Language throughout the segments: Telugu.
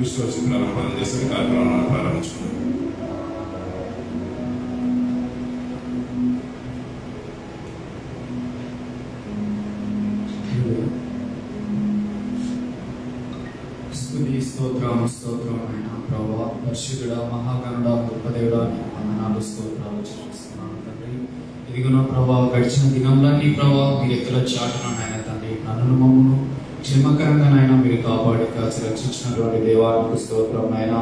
విష్ణు వచ్చి ప్రారంభం చేస్తే కార్యక్రమాన్ని ప్రారంభించుకున్నాం. స్తోత్రం అయినా ప్రభావ పరిశుద్ధుడ మహాగణుడ గొప్పదేవుడా నీకు వందనాలు స్తోత్రాలు చెల్లిస్తున్నాను తండ్రి. ఇదిగో ప్రభావ గడిచిన దినంలన్నీ ప్రభావ మీరు ఎక్కడ చాటున నాయన తండ్రి నన్ను మమ్మను క్షేమకరంగా నాయన మీరు కాపాడి కాచి రక్షించినటువంటి దేవానికి స్తోత్రం నాయన.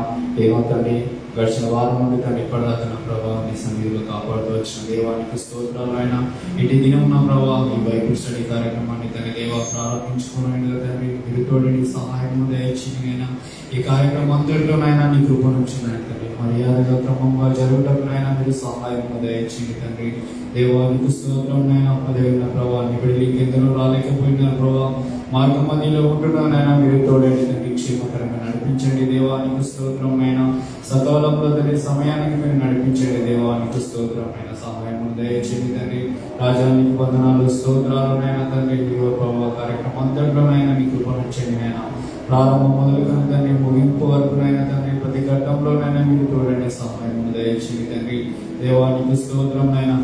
ఏమో తండ్రి గడిచిన వారం నుండి తండ్రి ఇప్పటిదాకా నా ప్రభావం మీ సన్నిధిలో కాపాడుతూ వచ్చిన దేవానికి స్తోత్రాలు ఆయన. ఇటు దినం నా ప్రభావ ఈ బైబిల్ స్టడీ కార్యక్రమాన్ని తన దేవ ప్రారంభించుకుని తండ్రి మీరు తోడి సహాయం దయచేయనైనా ఈ కార్యక్రమం అంతటిలోనైనా నీ కృప నుంచి తండ్రి మర్యాదగా క్రమంగా జరుగుటకునైనా మీరు సహాయం దయచేయండి తండ్రి. దేవానికి స్తోత్రం నైనా పదేళ్ళ ప్రభావాన్ని విడికి ఎందరో రాలేకపోయిన ప్రభావ మార్గ మధ్యలో ఉంటున్నానైనా మీరు తోడండి తండ్రి క్షేమకరంగా నడిపించండి. దేవానికి స్తోత్రం అయినా సకాలంలో తండ్రి సమయానికి మీరు నడిపించండి. దేవానికి స్తోత్రం అయినా సహాయం దయచేయండి తండ్రి. రాజానికి వందనాలు స్తోత్రాలునైనా తండ్రి ప్రభావ కార్యక్రమం అంతట్లోనైనా మీ కృపణించండి నైనా. ప్రారంభం మొదలుకొని తండ్రి ముగింపు వరకునైనా తండ్రి ప్రతి ఘట్టంలోనైనా మీరు తోడండి సహాయం దయచేయండి తండ్రి. దేవానికి స్తోత్రం అయినా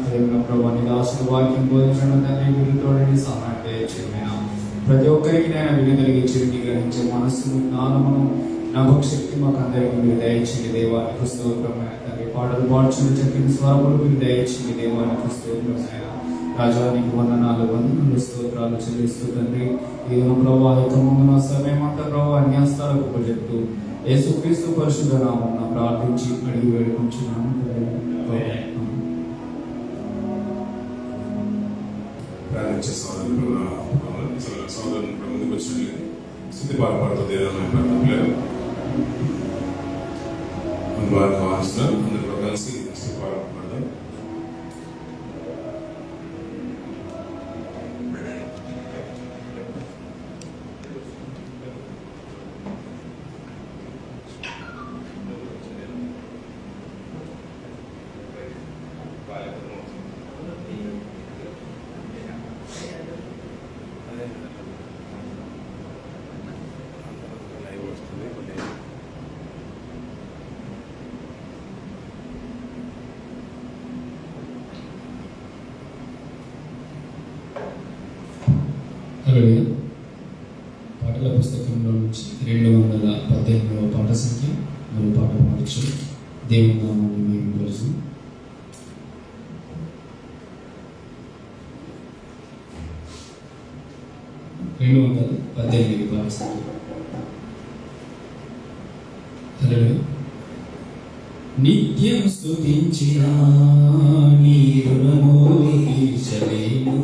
ప్రభావ నిదాసుడు వాక్యం బోధించడం తండ్రి మీరు తోడండి సహాయం దయచేయండి. ప్రతి ఒక్కరికి నేను విని కలిగించి గ్రహించే మనస్సును జ్ఞానమును నభశక్తి మాకు అందరికీ మీరు దయచేయండి. దేవానికి స్తోత్రమైన తండ్రి పాటలు పాడుచున్న చక్కని స్వరములు మీరు దయచేయండి. దేవానికి స్తోత్రమైన రాజానికి వందనాలు స్తోత్రాలు చెల్లిస్తూ తండ్రి. ఈయన ప్రవాహితమున సమయమంతా ప్రభావ అన్యాస్తాలకు చెప్తూ యేసుక్రీస్తు పరిశుద్ధ నామమున ప్రార్థించి అడిగి వేడుకుంటున్నాను. సోదరుని ముందుకు వచ్చినట్లయితే స్థితి పాల్పడుతుంది ఏదైనా ప్రార్థనలేదు వారికి ఆహ్వానిస్తున్నారు. అందరూ కలిసి స్థితి పాల్పడతారు. పాటల పుస్తకంలో నుంచి 218వ పాట సంఖ్య మరియు పాట పాడచ్చు. దేవుని నామాన్ని మహిమపరచు. 218 పాట సంఖ్య. నిత్యం స్తుతించిన నీ రుణము తీర్చలేను,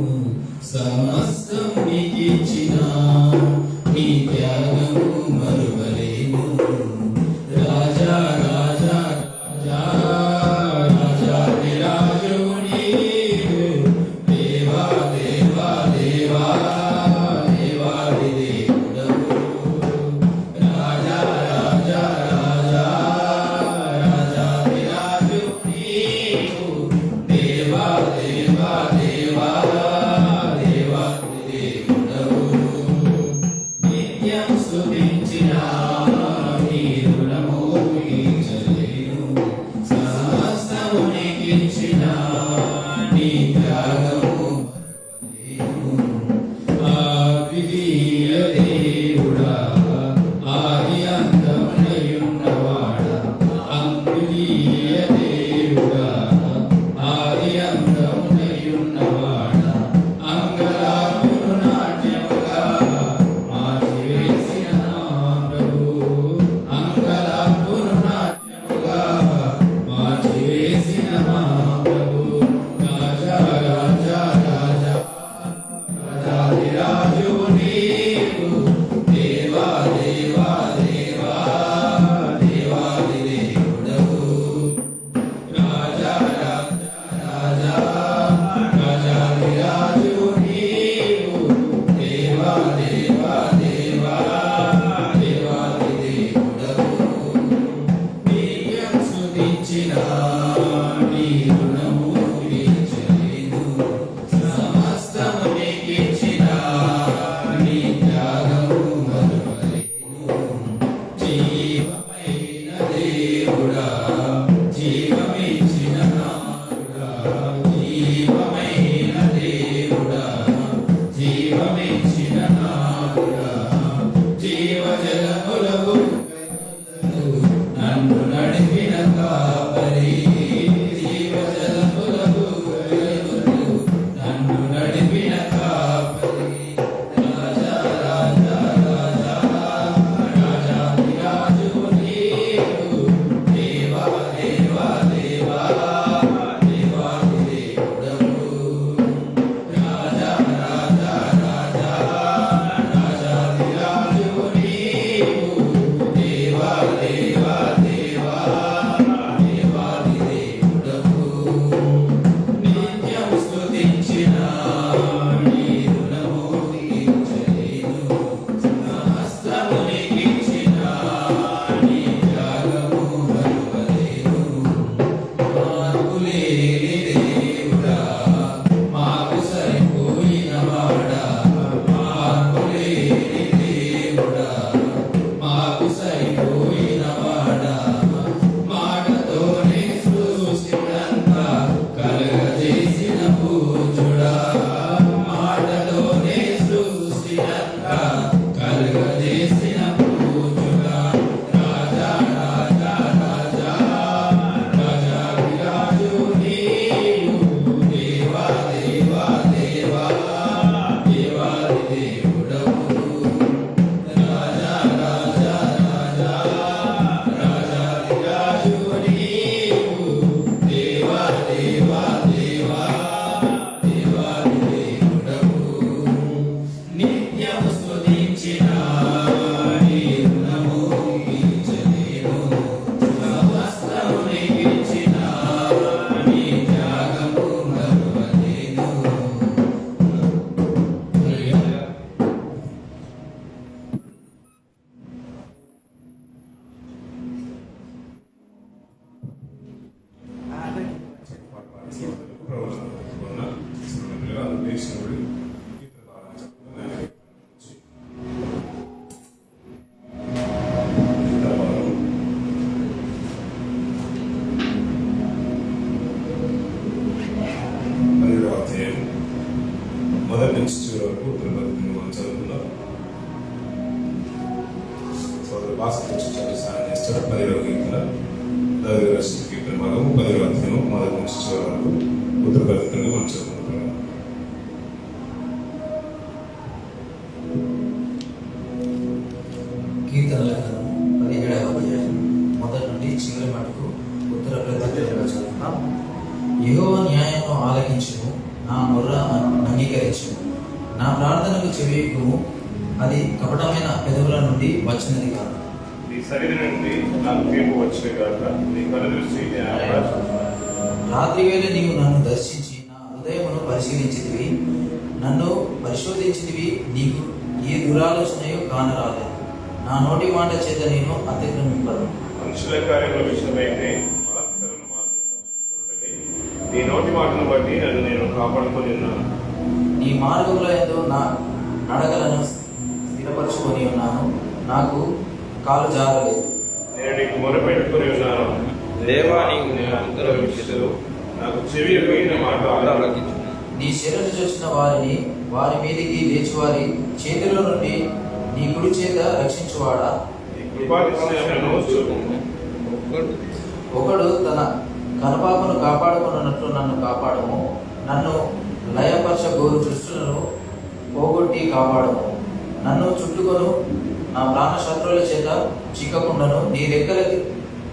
సమస్తం నీకిచ్చిన నీ త్యాగము మరువలేను. రాజా రాజా రాజా రాజాది రాజువు నీవు, దేవా దేవా దేవా దేవాది దేవుడవు. రాజా రాజా రాజా రాజాది రాజువు నీవు, దేవా దేవా దేవా దేవాది దేవుడవు. నిత్యం స్తుతించిన భాష చదువు సాయం చేస్తారు. 10వ కీర్తన దావీదు రాసిన కీర్తన భాగము 10వ అధ్యాయం మొదటి నుంచి చివరి వరకు ఉత్తరపరితంగా మనం చదువుకుంటున్నాం. కీర్తనల గ్రంథం 17వ అధ్యాయం మొదటి నుండి చివరి మటుకు ఉత్తర ప్రతిగా చదువుతాం. యెహోవా న్యాయమును ఆలకించుము, నా మొర్ర అంగీకరించుము, నా ప్రార్థనకు చెవియొగ్గుము, అది కపటమైన పెదవుల నుండి వచ్చినది కాదు. నీ సన్నిధి నుండి నాకు తీర్పు వచ్చిన కాక నీ కనుదృష్టి రాత్రి వేళ నీవు నన్ను దర్శించి నా హృదయమును పరిశీలించితివి, నన్ను పరిశోధించితివి, నీకు ఏ దురాలోచనయో కానరాలేదు. నా నోటి మాట చేత నేను అతిక్రమింపను. మనుషుల కార్యముల విషయమైతే బలాత్కారులు మాత్రం తప్పించుకున్నట్టే నీ నోటి మాటను బట్టి నేను కాపాడుకొని ఉన్నాను. నీ మార్గముల యందు నా నడకలను స్థిరపరచుకొని ఉన్నాను, నాకు కాలు జారలేదు. నేను నీకు మొరపెట్టుకుని ఉన్నాను. దేవా, నీకు నేను అంతరవిషయలు నాకు చెవి పోయిన మాట ఆలకించు. నీ శరణు చూసిన వారిని వారి మీదికి లేచి వారి చేతిలో నుండి నీ కుడి చేత రక్షించువాడా. నీ కృపాతిశయములను చూపుము. ఒకడు తన కనుపాపను కాపాడుకున్నట్లు నన్ను కాపాడము, నన్ను లయపరచగోరు దృష్టులను పోగొట్టి కాపాడము. నన్ను చుట్టుకొను నా ప్రాణ శత్రువుల చేత చిక్కకుండాను నీ రెక్కల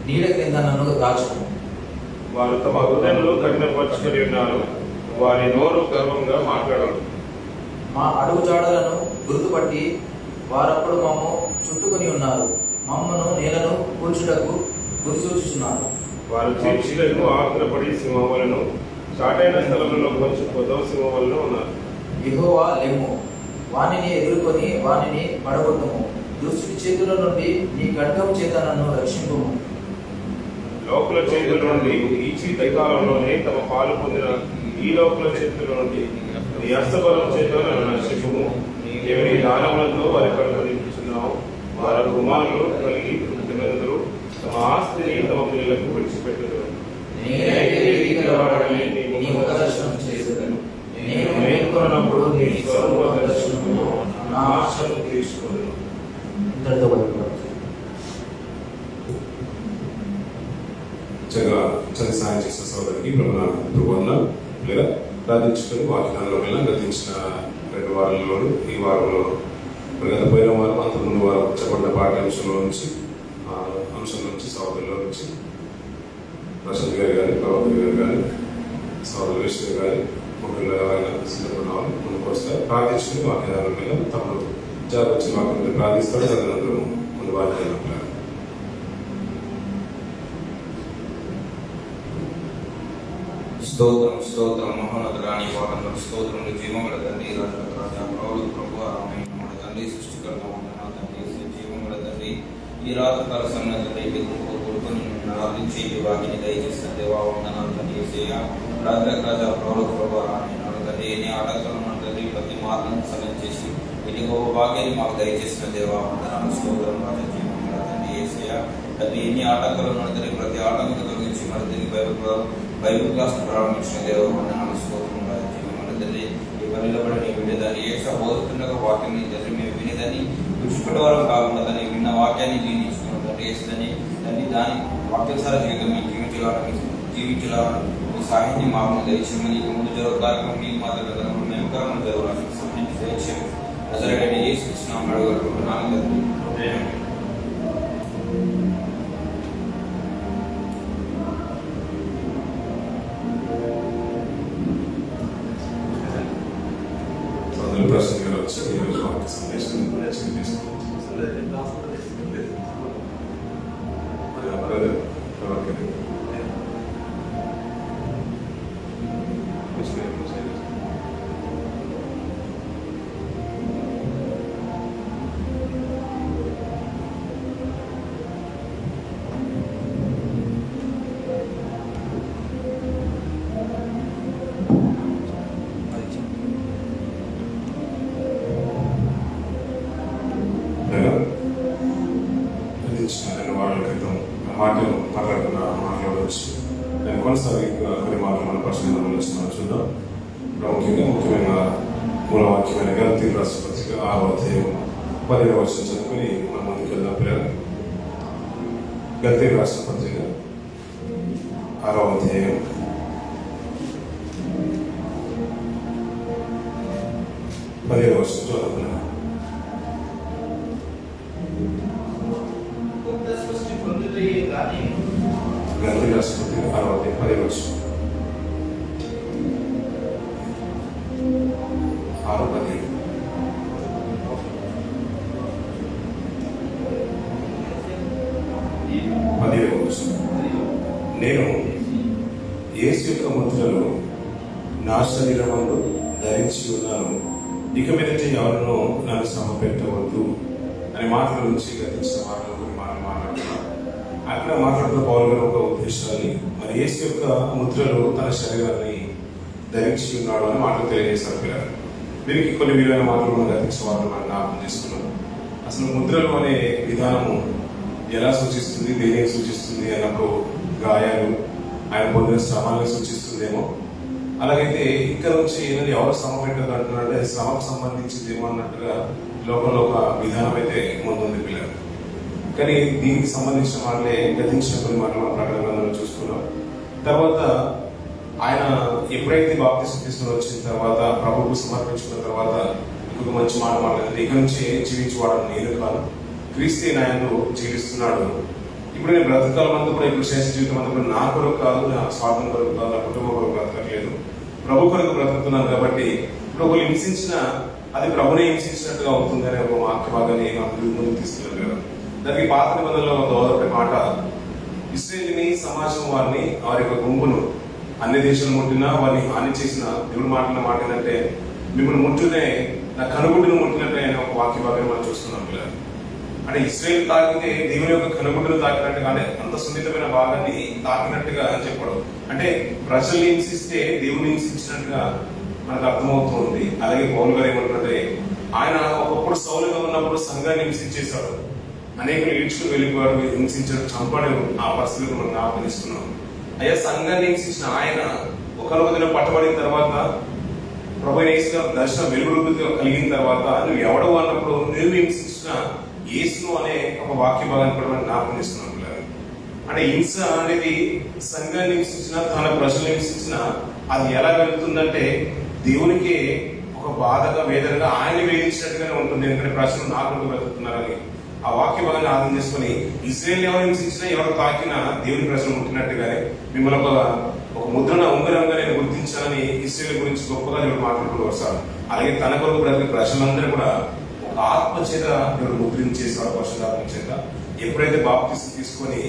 నీడ క్రింద నన్ను దాచుము. వారు తమ హృదయంలో కఠినపరుచుకొని ఉన్నారు, వారి నోరు గర్వంగా మాట్లాడరు. మా అడుగు జాడలను గుర్తుపట్టి వారప్పుడు మమ్ము చుట్టుకొని ఉన్నారు, మమ్మను నేలను కూల్చుటకు గురి చూచుచున్నారు. వారు చీల్చిలకు ఆగ్రపడి సింహములను చాటైన స్థలంలో కొంచెం పొదవ సింహములను ఉన్నారు. యెహోవా లెమ్ము, వానిని ఎదుర్కొని వానిని పడగొట్టుము, దుష్టుడి చేతుల నుండి నీ ఖడ్గం చేత నన్ను రక్షింపుము. లోకుల చేతుల నుండి ఈ చీకటి కాలంలోనే తమ పాలు పొందిన ఈ లోకుల చేతుల నుండి నీ హస్తబలం చేత నన్ను రక్షింపుము. ఎవరి దానములతో వారి కడుపు నింపుచున్నావు. వారి కుమారులు కలిగి పుట్టినందురు తమ ఆస్తిని తమ పిల్లలకు విడిచిపెట్టరు. నేనైతే ఎదిగినవాడని నీ ముఖ దర్శనం చేసేదను. నేను మేల్కొన్నప్పుడు నీ స్వరూప దర్శనములో నా ఆశను తీర్చుకొను. ఇంతటితో పడుకోవాలి. చదివి సాయం చేసిన సోదరికి ప్రభుత్వం లేదా ప్రార్థించుకొని వాక్యాలలో వల్ల గతించిన 2 వారాల్లోనూ ఈ వారంలో గత పోయిన వారం అంత ముందు వారం చెప్పబడిన పాఠ్యాంశంలో నుంచి సోదరుల నుంచి ప్రశాంత్ గారు కానీ ప్రభాకర్ గారు కానీ సోదరు విష్ణు గారి ముఖ్యంగా ఎవరైనా సిద్ధపడిన వాళ్ళు ముందుకు వస్తారు. ప్రార్థించుకుని వాక్యాల మీద తమను జాబ్ వచ్చిన వాక్యం ప్రార్థిస్తారు. తదనంతరం ముందు వాక్యాలు స్తోత్రం స్తోత్రం మహోన్నతుడా నీ పాదములకు స్తోత్రములు. జీవముల తండ్రి, రాజా ప్రభువు ప్రభువు మన తండ్రి సృష్టికర్త వందనాలు తండ్రి. జీవముల తండ్రి, ఈ రాత్రికాల సమయంలో తండ్రి కొడుకుని ఆరాధించి వాకిని దయచేసిన దేవా వందనాలు తండ్రి. రాజా ప్రభువు ప్రభువు తండ్రి, ఎన్ని ఆటంకాలు ఉన్న తండ్రి ప్రతి మార్గం సలహం చేసి ఎన్ని గొప్ప భాగ్యాన్ని మాకు దయచేసిన దేవా వందనాలు స్తోత్రం. రాజా జీవముల తండ్రి ఏసయ్య తండ్రి, ఎన్ని ఆటంకాలు ఉన్న తండ్రి ప్రతి ఆటంకం తొలగించి మరి దీన్ని బైబుల్ క్లాస్ ప్రారంభించిన దేవనామ స్తోత్రం. తండ్రి, ఈ పనిలో కూడా నీ వినేదాన్ని ఏ బోధుతుండగా వాక్యాన్ని తండ్రి మేము వినేదాన్ని విడిచిపెట్టే వారం కాకుండా దాన్ని విన్న వాక్యాన్ని జీవించుకున్న తండ్రి వేస్తుందని తండ్రి దాని వాక్యానుసార జీవితం మేము జీవించాలని మీ సాహిత్యం మాకు దయచేయమని నీకు ముందు జరుగు కార్యక్రమం నీకు మాత్రం మేము కర్మలు జరగాలని సమయం దయచేయము. అసలు ఏ శిక్షణ అడగలుగుతున్నాను తండ్రి. ప్రశాంత్ గారు వచ్చి ఈరోజు వాక్య సందేశం మాట్లాడవచ్చు. నేను కొనసాగి కొన్ని మాటలు మన పరిశీలన చూద్దాం. ముఖ్యమైన మూలవాక్యమైన గలతీయులకు రాసిన పత్రిక 6వ అధ్యాయం 10వ వచనం చదువుకుని మనం ముందుకు వెళ్దాం. గల్తీ రాష్ట్ర పత్రిక 6వ అధ్యాయం 10వ వచనం చదువుతున్నాను. గల్తీ రాష్ట్ర పత్రిక 6వ అధ్యాయం 10వ వచనం. 6:10. నేను యేసు యొక్క ముద్రలు నా శరీరమందు ధరించి ఉన్నాను, ఇక మీదట ఎవరినో నన్ను శ్రమ పెట్టవద్దు అనే మాటల నుంచి గతించిన మాటలు కొన్ని మాటలు మాట్లాడుతున్నాను. అక్కడ మాట్లాడుతున్న పౌలు గారు ఒక ఉద్దేశాన్ని, మరి యేసు యొక్క ముద్రలు తన శరీరాన్ని ధరించి ఉన్నాడు అని మాటలు తెలియజేశారు పిల్లలు. దీనికి కొన్ని విలువైన మాటలు మనం గతించిన మాటలు మనం జ్ఞాపకం చేసుకున్నాం. అసలు ముద్రలు అనే విధానము ఎలా సూచిస్తుంది, దేనిని సూచిస్తుంది అన్నప్పుడు గాయాలు, ఆయన పొందిన శ్రమాలను సూచిస్తుందేమో. అలాగైతే ఇక్కడ నుంచి ఎవరు శ్రమ పెట్టదు అంటున్నారంటే శ్రమకు సంబంధించిందేమో అన్నట్టుగా లోకంలో ఒక విధానం అయితే ముందుంది పిల్లలు. కానీ దీనికి సంబంధించిన మాటలే గతించిన కొన్ని మాటలు మనం ప్రకటనలో చూసుకున్నాం. తర్వాత ఆయన ఎప్పుడైతే బాప్తిస్మం తీసుకుని వచ్చిన తర్వాత ప్రభువుకు సమర్పించుకున్న తర్వాత ఇంకొక మంచి మాట మాట్లాడింది, ఇక నుంచి జీవించేవాడు నేను కాదు, క్రీస్తే నాయను జీవిస్తున్నాడు. ఇప్పుడు నేను బ్రతకాల మందు కూడా ఇప్పుడు శేష జీవితం అంతా కూడా నా కొరకు కాదు, నా స్వార్థం కొరకు కాదు, నా కుటుంబం కొరకు బ్రతకట్లేదు, ప్రభు కొరకు బ్రతుకుతున్నాను. కాబట్టి ఇప్పుడు ఒకరు హింసించిన అది ప్రభునే హింసించినట్టుగా అవుతుంది అనే ఒక వాక్య భాగాన్ని ముందుకు తీసుకున్నారు కదా. దానికి పాత నిబంధనలో ఒక మాట, ఇశ్రాయేలు సమాజం వారిని వారి యొక్క గుంపును అన్ని దేశాలు ముట్టినా వారిని హాని చేసిన దేవుడు మాట్లాడిన మాట ఏంటంటే, మిమ్మల్ని ముట్టునే నా కనుగుడ్డును ముట్టినట్టు అనే ఒక వాక్య భాగాన్ని మనం చూస్తున్నాం పిల్లలు. అంటే ఇశ్రాయేలు తాకితే దేవుని యొక్క కనుగుడ్డును తాకినట్టుగా, అంటే అంత సున్నితమైన భాగాన్ని తాకినట్టుగా అని చెప్పడం, అంటే ప్రజల్ని హింసిస్తే దేవుని హింసించినట్టుగా మనకు అర్థమవుతుంది. అలాగే పౌలు గారు ఏమంటుంటే, ఆయన ఒకప్పుడు సౌలుగా ఉన్నప్పుడు సంఘాన్ని హింసించేశాడు, అనేకలు ఈడ్చుకుని వెళ్ళిపోయాడు, హింసించాడు, చంపాడు. ఆ పరిస్థితులు మనం జ్ఞాపనిస్తున్నాం. అయ్యా సంఘాన్ని హింసించిన ఆయన ఒక రోజున పట్టబడిన తర్వాత ప్రభు యేసు దర్శనం వెలుగురుగా కలిగిన తర్వాత నువ్వు ఎవడవు అన్నప్పుడు నువ్వు హింసించిన యేసును అనే ఒక వాక్య భాగాన్ని కూడా మనం జ్ఞాపనిస్తున్నాం. అంటే హింస అనేది సంఘాన్ని హింసించిన, తన ప్రజలను హింసించిన, అది ఎలా వెళ్తుందంటే దేవునికి ఒక బాధగా వేదనగా ఆయన వేధించినట్టుగానే ఉంటుంది. ఎందుకంటే ప్రజలు నా కొరకు బ్రతుకుతున్నారని ఆ వాక్య భాగాన్ని ఆధారం చేసుకుని ఇశ్రాయేలు ఎవరు హింసించినా, ఎవరు తాకినా దేవుని ప్రజలు ముట్టినట్టుగానే మిమ్మల్ని ఒక ముద్రణ ఉంగరంగా నేను గుర్తించాలని ఇశ్రాయేలు గురించి గొప్పగా దేవుడు మాట్లాడుతూ వస్తారు. అలాగే తన కొరకు బ్రతికే ప్రజలందరూ కూడా ఒక ఆత్మ చేత దేవుడు ముద్రించేసాడు, పరిశుద్ధాత్మ చేత. ఎప్పుడైతే బాప్తిస్మం తీసుకొని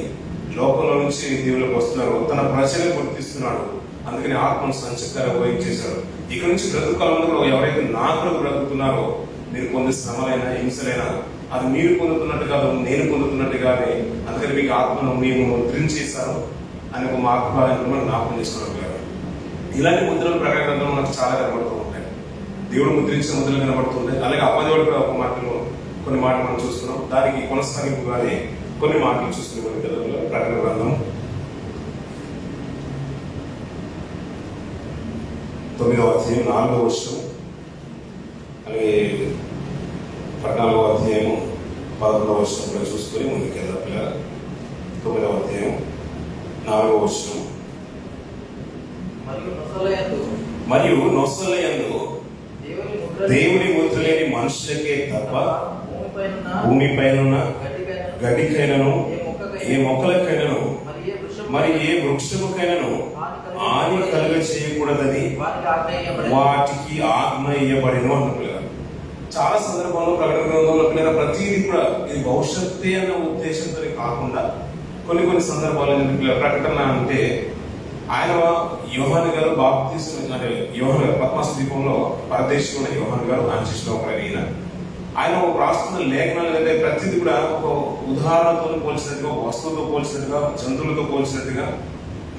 లోకంలో నుంచి దేవుళ్ళకి వస్తున్నారో తన ప్రజలను గుర్తిస్తున్నాడు. అందుకని ఆత్మను సంచకారం వహించేశాడు. ఇక్కడ నుంచి బ్రతుకాలంలో కూడా ఎవరైతే నా కొరకు బ్రతుకుతున్నారో మీరు పొందే శ్రమలైనా హింసలైనా అది మీరు పొందుతున్నట్టు కాదు, నేను పొందుతున్నట్టుగానే. అందుకని మీకు ఆత్మను మేము ముద్రించేశాను అని ఒక మార్గాన్ని మనం జ్ఞాపకం చేసుకోవడం కాదు. ఇలాంటి ముద్రలు ప్రకటనలో మనకు చాలా కనబడుతూ ఉంటాయి. దేవుడు ముద్రించిన ముద్రలు కనబడుతుంటాయి. అలాగే అపదేవుడు కూడా ఒక మాటలు కొన్ని మాటలు మనం చూస్తున్నాం. దానికి కొనసాగింపుగానే కొన్ని మాటలు చూసుకునే కదా ప్రకటన గ్రంథం 9వ అధ్యాయం 4వ వచనం, అలాగే 14వ అధ్యాయం 11వ వచనం కూడా చూసుకొని ముందుకెళ్దాం పిల్లలు. 9వ అధ్యాయం 4వ వచనం, మరియు నొసలయందు దేవుని ముద్ర లేని మనుషులకే తప్ప భూమిపైన గడ్డికైనను ఏ మొక్కలకైనను మరి ఏ వృక్షముకైనను హాని కలుగ చేయకూడదని వాటికి ఆజ్ఞ ఇయ్యబడిన అంటున్నారు. చాలా సందర్భాల్లో ప్రకటన గ్రంథంలో పిల్లల ప్రతిదీ కూడా ఇది భవిష్యత్తే అన్న ఉద్దేశంతో కాకుండా కొన్ని సందర్భాలు ప్రకటన అంటే ఆయన యోహాను గారు బాప్తిస్మం, అంటే యోహాను గారు పద్మాస ద్వీపంలో పరదేశంలో యోహాను గారు ఆంశిష్లో ఒకరైన ఆయన రాస్తున్న లేఖనాలు అంటే ప్రతిదీ కూడా ఒక ఉదాహరణతో పోల్చినట్టుగా, వస్తువుతో పోల్చినట్టుగా, జంతువులతో పోల్చినట్టుగా,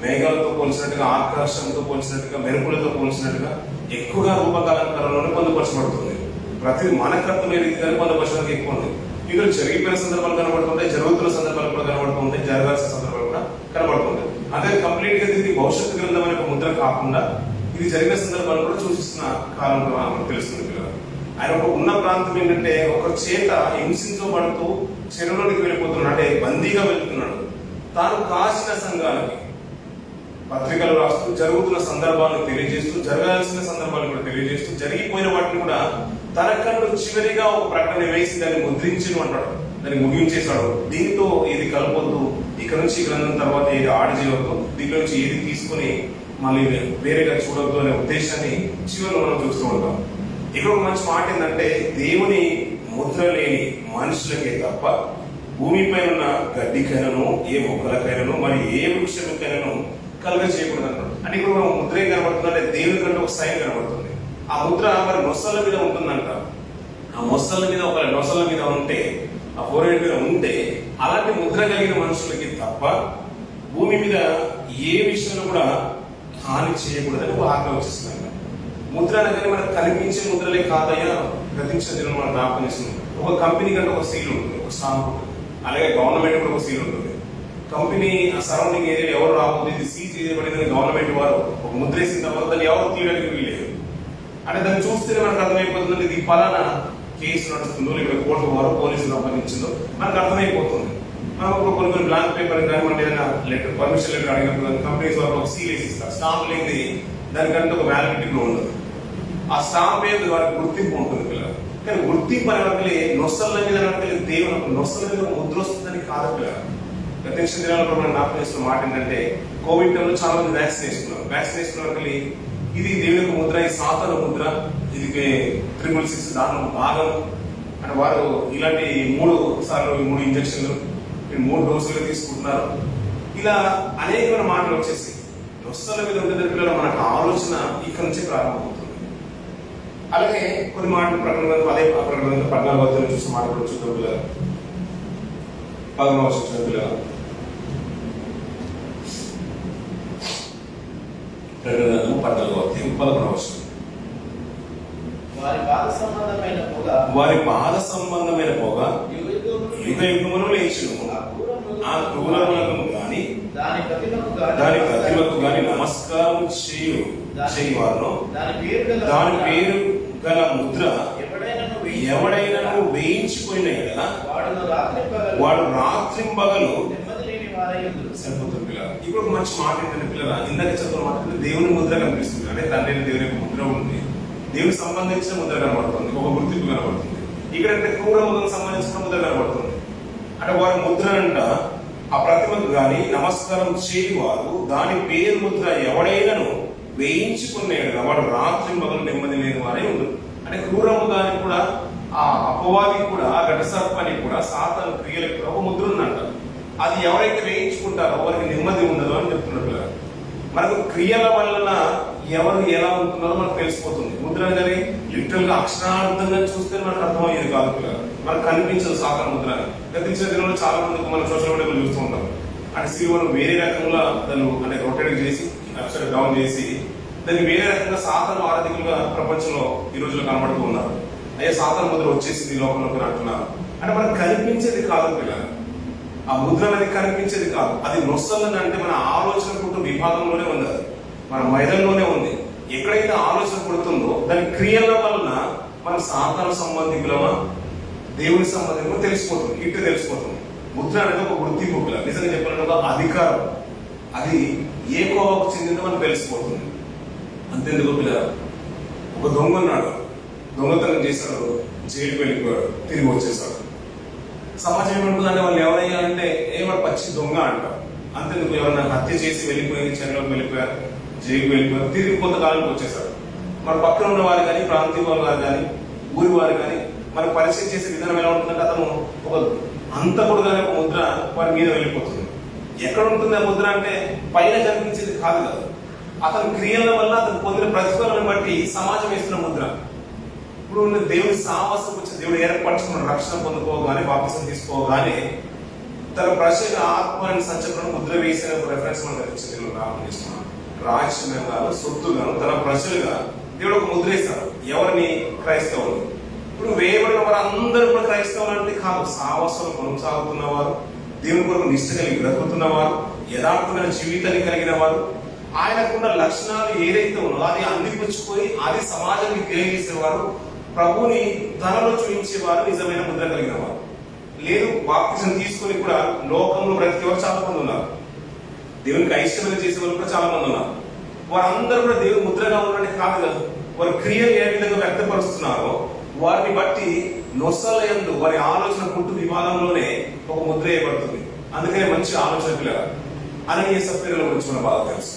మేఘాలతో పోల్చినట్టుగా, ఆకాశంతో పోల్చినట్టుగా, మెరుపులతో పోల్చినట్టుగా ఎక్కువగా రూపకాలంకారంలోనే పొందుపరచబడుతుంది. ప్రతిదీ మనకర్థమైన రీతిగానే పొందుపరచడానికి ఎక్కువ ఉంది. ఇందులో జరిగిపోయిన సందర్భాలు కనబడుతుంటాయి, జరుగుతున్న సందర్భాలు కూడా కనబడుతుంటాయి, జరగాల్సిన సందర్భాలు కూడా కనబడుతుంది. అంటే కంప్లీట్ గా ఇది భవిష్యత్తు గ్రంథం అనే ఒక ముద్ర కాకుండా ఇది జరిగిన సందర్భాలు కూడా సూచిస్తున్న కాలం మనకు తెలుస్తుంది పిల్లలు. ఆయన ఒక ఉన్న ప్రాంతం ఏంటంటే ఒక చేత హింసించబడుతూ చెరువులోనికి వెళ్ళిపోతున్నాడు, అంటే బందీగా వెళ్తున్నాడు. తాను కాసిన సంఘాలకి పత్రికలు రాస్తూ జరుగుతున్న సందర్భాలను తెలియజేస్తూ, జరగాల్సిన సందర్భాలను కూడా తెలియజేస్తూ, జరిగిపోయిన వాటిని కూడా తనకంటూ చివరిగా ఒక ప్రకటన వేసి దాన్ని ముద్రించను అంటాడు, దాన్ని ముగించేశాడు. దీంతో ఏది కలపొద్దు, ఇక్కడ నుంచి ఈ గ్రంథం తర్వాత ఏది ఆడి చేయవద్దు, దీంట్లో నుంచి ఏది తీసుకుని మళ్ళీ వేరేగా చూడొద్దు అనే ఉద్దేశాన్ని చివరిలో మనం చూస్తూ ఉంటాం. ఇక్కడ ఒక మంచి మాట ఏంటంటే, దేవుని ముద్ర లేని మనుషులకే తప్ప భూమిపై ఉన్న గడ్డికైనను ఏ మొక్కలకైనను మరి ఏ వృక్షముకైనను కలుగ చేయకూడదు అన్నాడు. అంటే ఇప్పుడు మనం ముద్ర ఏం కనబడుతుందంటే దేవుని కంటే ఒక సైన్ కనబడుతుంది. ఆ ముద్ర మరి నొసల మీద ఉంటుందంట. ఆ నొసల మీద ఉంటే, ఆ ఫోరెడ్ మీద ఉంటే అలాంటి ముద్ర కలిగిన మనుషులకి తప్ప భూమి మీద ఏ విషయంలో కూడా హాని చేయకూడదని ఒక ఆజ్ఞ వచ్చేస్తుంది. ముద్ర అనగానే మనకు కనిపించే ముద్రలే కాదయ్యా, గతించిన దినం మనం జ్ఞాపకం చేస్తున్నాం. ఒక కంపెనీ కంటే ఒక సీల్ ఉంటుంది, ఒక స్టాంప్ ఉంటుంది. అలాగే గవర్నమెంట్ కూడా ఒక సీల్ ఉంటుంది. కంపెనీ సరౌండింగ్ ఏరియా ఎవరు రాబోతుంది, ఇది సీజ్ చేయబడిందని గవర్నమెంట్ వారు ఒక ముద్ర వేసిన తర్వాత దాన్ని ఎవరు తీయడానికి వీలేదు. అంటే దాన్ని చూస్తేనే మనకు అర్థమైపోతుంది ఇది ఫలానా కేసు నడుస్తుందో, ఇక్కడ కోర్టు వారు పోలీసులు సంబంధించిందో మనకు అర్థమైపోతుంది. మనం కొన్ని బ్లాంక్ పేపర్ కానీ మనం ఏదైనా లెటర్ పర్మిషన్ లెటర్ అడిగినప్పుడు కంపెనీస్ వారు ఒక సీల్ వేసి ఇస్తారు. స్టాంప్ లేనిది దానికంటే ఒక వ్యాలిడిటీ ఉండదు. ఆ స్టాంప్ మీద వారికి గుర్తింపు ఉంటుంది పిల్లలు. కానీ గుర్తింపు అనే వారికి నొసల మీద దేవుడు నొసల మీద ముద్ర వస్తుందని కాదు పిల్లలు. గతించిన దినాల్లో మనం జ్ఞాపకం చేస్తున్న మాట ఏంటంటే, కోవిడ్ టైంలో చాలా మంది వ్యాక్సిన్ వేసుకున్నారు. వ్యాక్సిన్ వేసుకున్న వారికి ఇది దేవుని యొక్క ముద్ర, ఈ సాతాను ముద్ర, ఇది 666 దాని భాగం అంటే వారు ఇలాంటి 3 ఇంజక్షన్లు 3 డోసులు తీసుకుంటున్నారు. ఇలా అనేకమైన మాటలు వచ్చేసి నొసల మీద ఉండే పిల్లలు మనకు ఆలోచన ఇక్కడ నుంచి ప్రారంభమవుతుంది. అలాగే కొన్ని మాటలు ప్రకటన అదే ప్రకటన 14వ చూసి మాటలు చూద్దాం పిల్లలు. 11వ వచ్చిన పిల్లలు ప్రకటన 14వ వచ్చిన వారి పాద సంబంధమైన పొగ యుగ యుగములు లేచును. ఆ క్రూరములకు గాని దాని ప్రతిమకు గాని నమస్కారం చేయువారు దాని పేరు గల ముద్ర ఎవడైనా వేయించుకున్న ఎడల వాడు రాత్రింబగలు సరిపోతుంది పిల్లలు. ఇప్పుడు ఒక మంచి మాట ఏంటంటే పిల్లల, ఇందాక చదువు మాట దేవుని ముద్ర కనిపిస్తుంది. అంటే తండ్రి దేవుని యొక్క ముద్ర ఉంది, దేవునికి సంబంధించిన ముద్ర కనబడుతుంది, ఒక గుర్తింపు కనబడుతుంది. ఇక్కడ అంటే క్రూరములకు సంబంధించిన ముద్ర కనబడుతుంది. అంటే వారి ముద్ర అంట ఆ ప్రతిమకు గాని నమస్కారం చేయువారు దాని పేరు ముద్ర ఎవడైనాను వేయించుకునేడు వాడు రాత్రి మొదలు నెమ్మది లేని వారే ఉండదు. అంటే క్రూరము దానికి కూడా, ఆ అపవాదికి కూడా, ఆ ఘటసర్పానికి కూడా, సాతాను క్రియలకు కూడా ఒక ముద్ర ఉందంట. అది ఎవరైతే వేయించుకుంటారో వారికి నెమ్మది ఉండదు అని చెప్తున్నారు పిల్లలు. మనకు క్రియల వలన ఎవరు ఎలా ఉంటున్నారో మనకు తెలిసిపోతుంది. ముద్ర అనేది లిటరల్ గా అక్షరార్థంగా చూస్తే మనకు అర్థమయ్యేది కాదు పిల్లలు. మనకు కనిపించదు సాతాను ముద్ర. గతించిన దినంలో చాలా మందికి మనం సోషల్ మీడియాలో చూస్తూ ఉంటాం. అంటే సిల్వను వేరే రకంగా దాన్ని అంటే రొటేట్ చేసి అప్సైడ్ డౌన్ చేసి దాన్ని వేరే రకంగా సాతాను ఆరాధికులుగా ప్రపంచంలో ఈ రోజులో కనబడుతూ ఉన్నారు. అయ్యే సాతాను ముద్ర వచ్చేసింది లోకంలోకి అంటున్నారు. అంటే మనకు కనిపించేది కాదు పిల్లలు. ఆ ముద్ర అనేది కనిపించేది కాదు. అది నొసలని అంటే మన ఆలోచన పుట్టు విభాగంలోనే ఉంది, అది మన మైదంలోనే ఉంది. ఎక్కడైతే ఆలోచన పుడుతుందో దాని క్రియల వలన మనం సాతాను సంబంధికులమా దేవుని సంబంధికులమా తెలిసిపోతుంది, ఇట్లా తెలిసిపోతుంది. ముద్ర అనేది ఒక గుర్తింపు పిల్లలు. నిజంగా చెప్పాలంటే ఒక అధికారం, అది ఏ కోవకు చెందిందో మనకు తెలిసిపోతుంది. అంతేందుకు పిల్లలు, ఒక దొంగ ఉన్నాడు, దొంగతనం చేశాడు, జైలుకి వెళ్ళిపోయాడు, తిరిగి వచ్చేసాడు. సమాజం ఏమంటుందంటే వాళ్ళు ఎవరయ్యారంటే వాడు పచ్చి దొంగ అంటారు. అంతేందుకు ఎవరన్నా హత్య చేసి వెళ్ళిపోయింది, చెరలోకి వెళ్ళిపోయారు, జైలుకి వెళ్ళిపోయారు, తిరిగి కొంతకాలానికి వచ్చేసారు. మన పక్కన ఉన్న వారు కానీ, ప్రాంతీయ వారు కానీ, ఊరి వారు కానీ మనకు పరిచయం చేసే విధానం ఎలా ఉంటుందంటే అతను ఒక అంతకుడుగానే ఒక ముద్ర వారి మీద వెళ్ళిపోతుంది. ఎక్కడ ఉంటుంది ఆ ముద్ర అంటే పైన కనిపించేది కాదు కదా, అతని క్రియల వల్ల అతను పొందిన ప్రతిఫలను బట్టి సమాజం వేస్తున్న ముద్ర. ఇప్పుడు దేవుని సావాసం వచ్చి దేవుడు ఏర్పరచుకున్న రక్షణ పొందుకోగానే, బాప్తిసం తీసుకోగానే తన ప్రజల ఆత్మని సంచలనం ముద్ర వేసిన రెఫరెన్స్ మనం తెలిసింది. రాజ్యంగా సొత్తుగాను తన ప్రజలుగా దేవుడు ఒక ముద్ర వేశాడు. ఎవరిని? క్రైస్తవులు. ఇప్పుడు వేయబడిన వారు అందరూ కూడా క్రైస్తవులు అంటే కాదు. సావాసం కొనసాగుతున్నవారు, దేవుని కొరకు నిష్ట కలిగి బ్రతుకుతున్నవారు, యథార్థమైన జీవితాన్ని కలిగిన వారు, ఆయనకున్న లక్షణాలు ఏదైతే ఉన్నదో అది అందిపుచ్చుకొని అది సమాజానికి తెలియజేసేవారు, ప్రభుని తనలో చూపించేవారు నిజమైన ముద్ర కలిగిన వారు. లేదు బాప్తిజం తీసుకొని కూడా లోకంలో బ్రతికే వారు చాలా మంది ఉన్నారు. దేవునికి అయిష్టమైన చేసే వాళ్ళు కూడా చాలా మంది ఉన్నారు. వారందరూ కూడా దేవుని ముద్రగా ఉండడానికి కాదు కదా, వారి క్రియలు ఏ విధంగా వ్యక్తపరుస్తున్నారో వారిని బట్టి నొసలయందు వారి ఆలోచన పుట్టు వివాదంలోనే ఒక ముద్ర వేయబడుతుంది. అందుకనే మంచి ఆలోచన పిల్లలు అననీయ సప్ఫీరుల గురించి మన బాగా తెలుసు.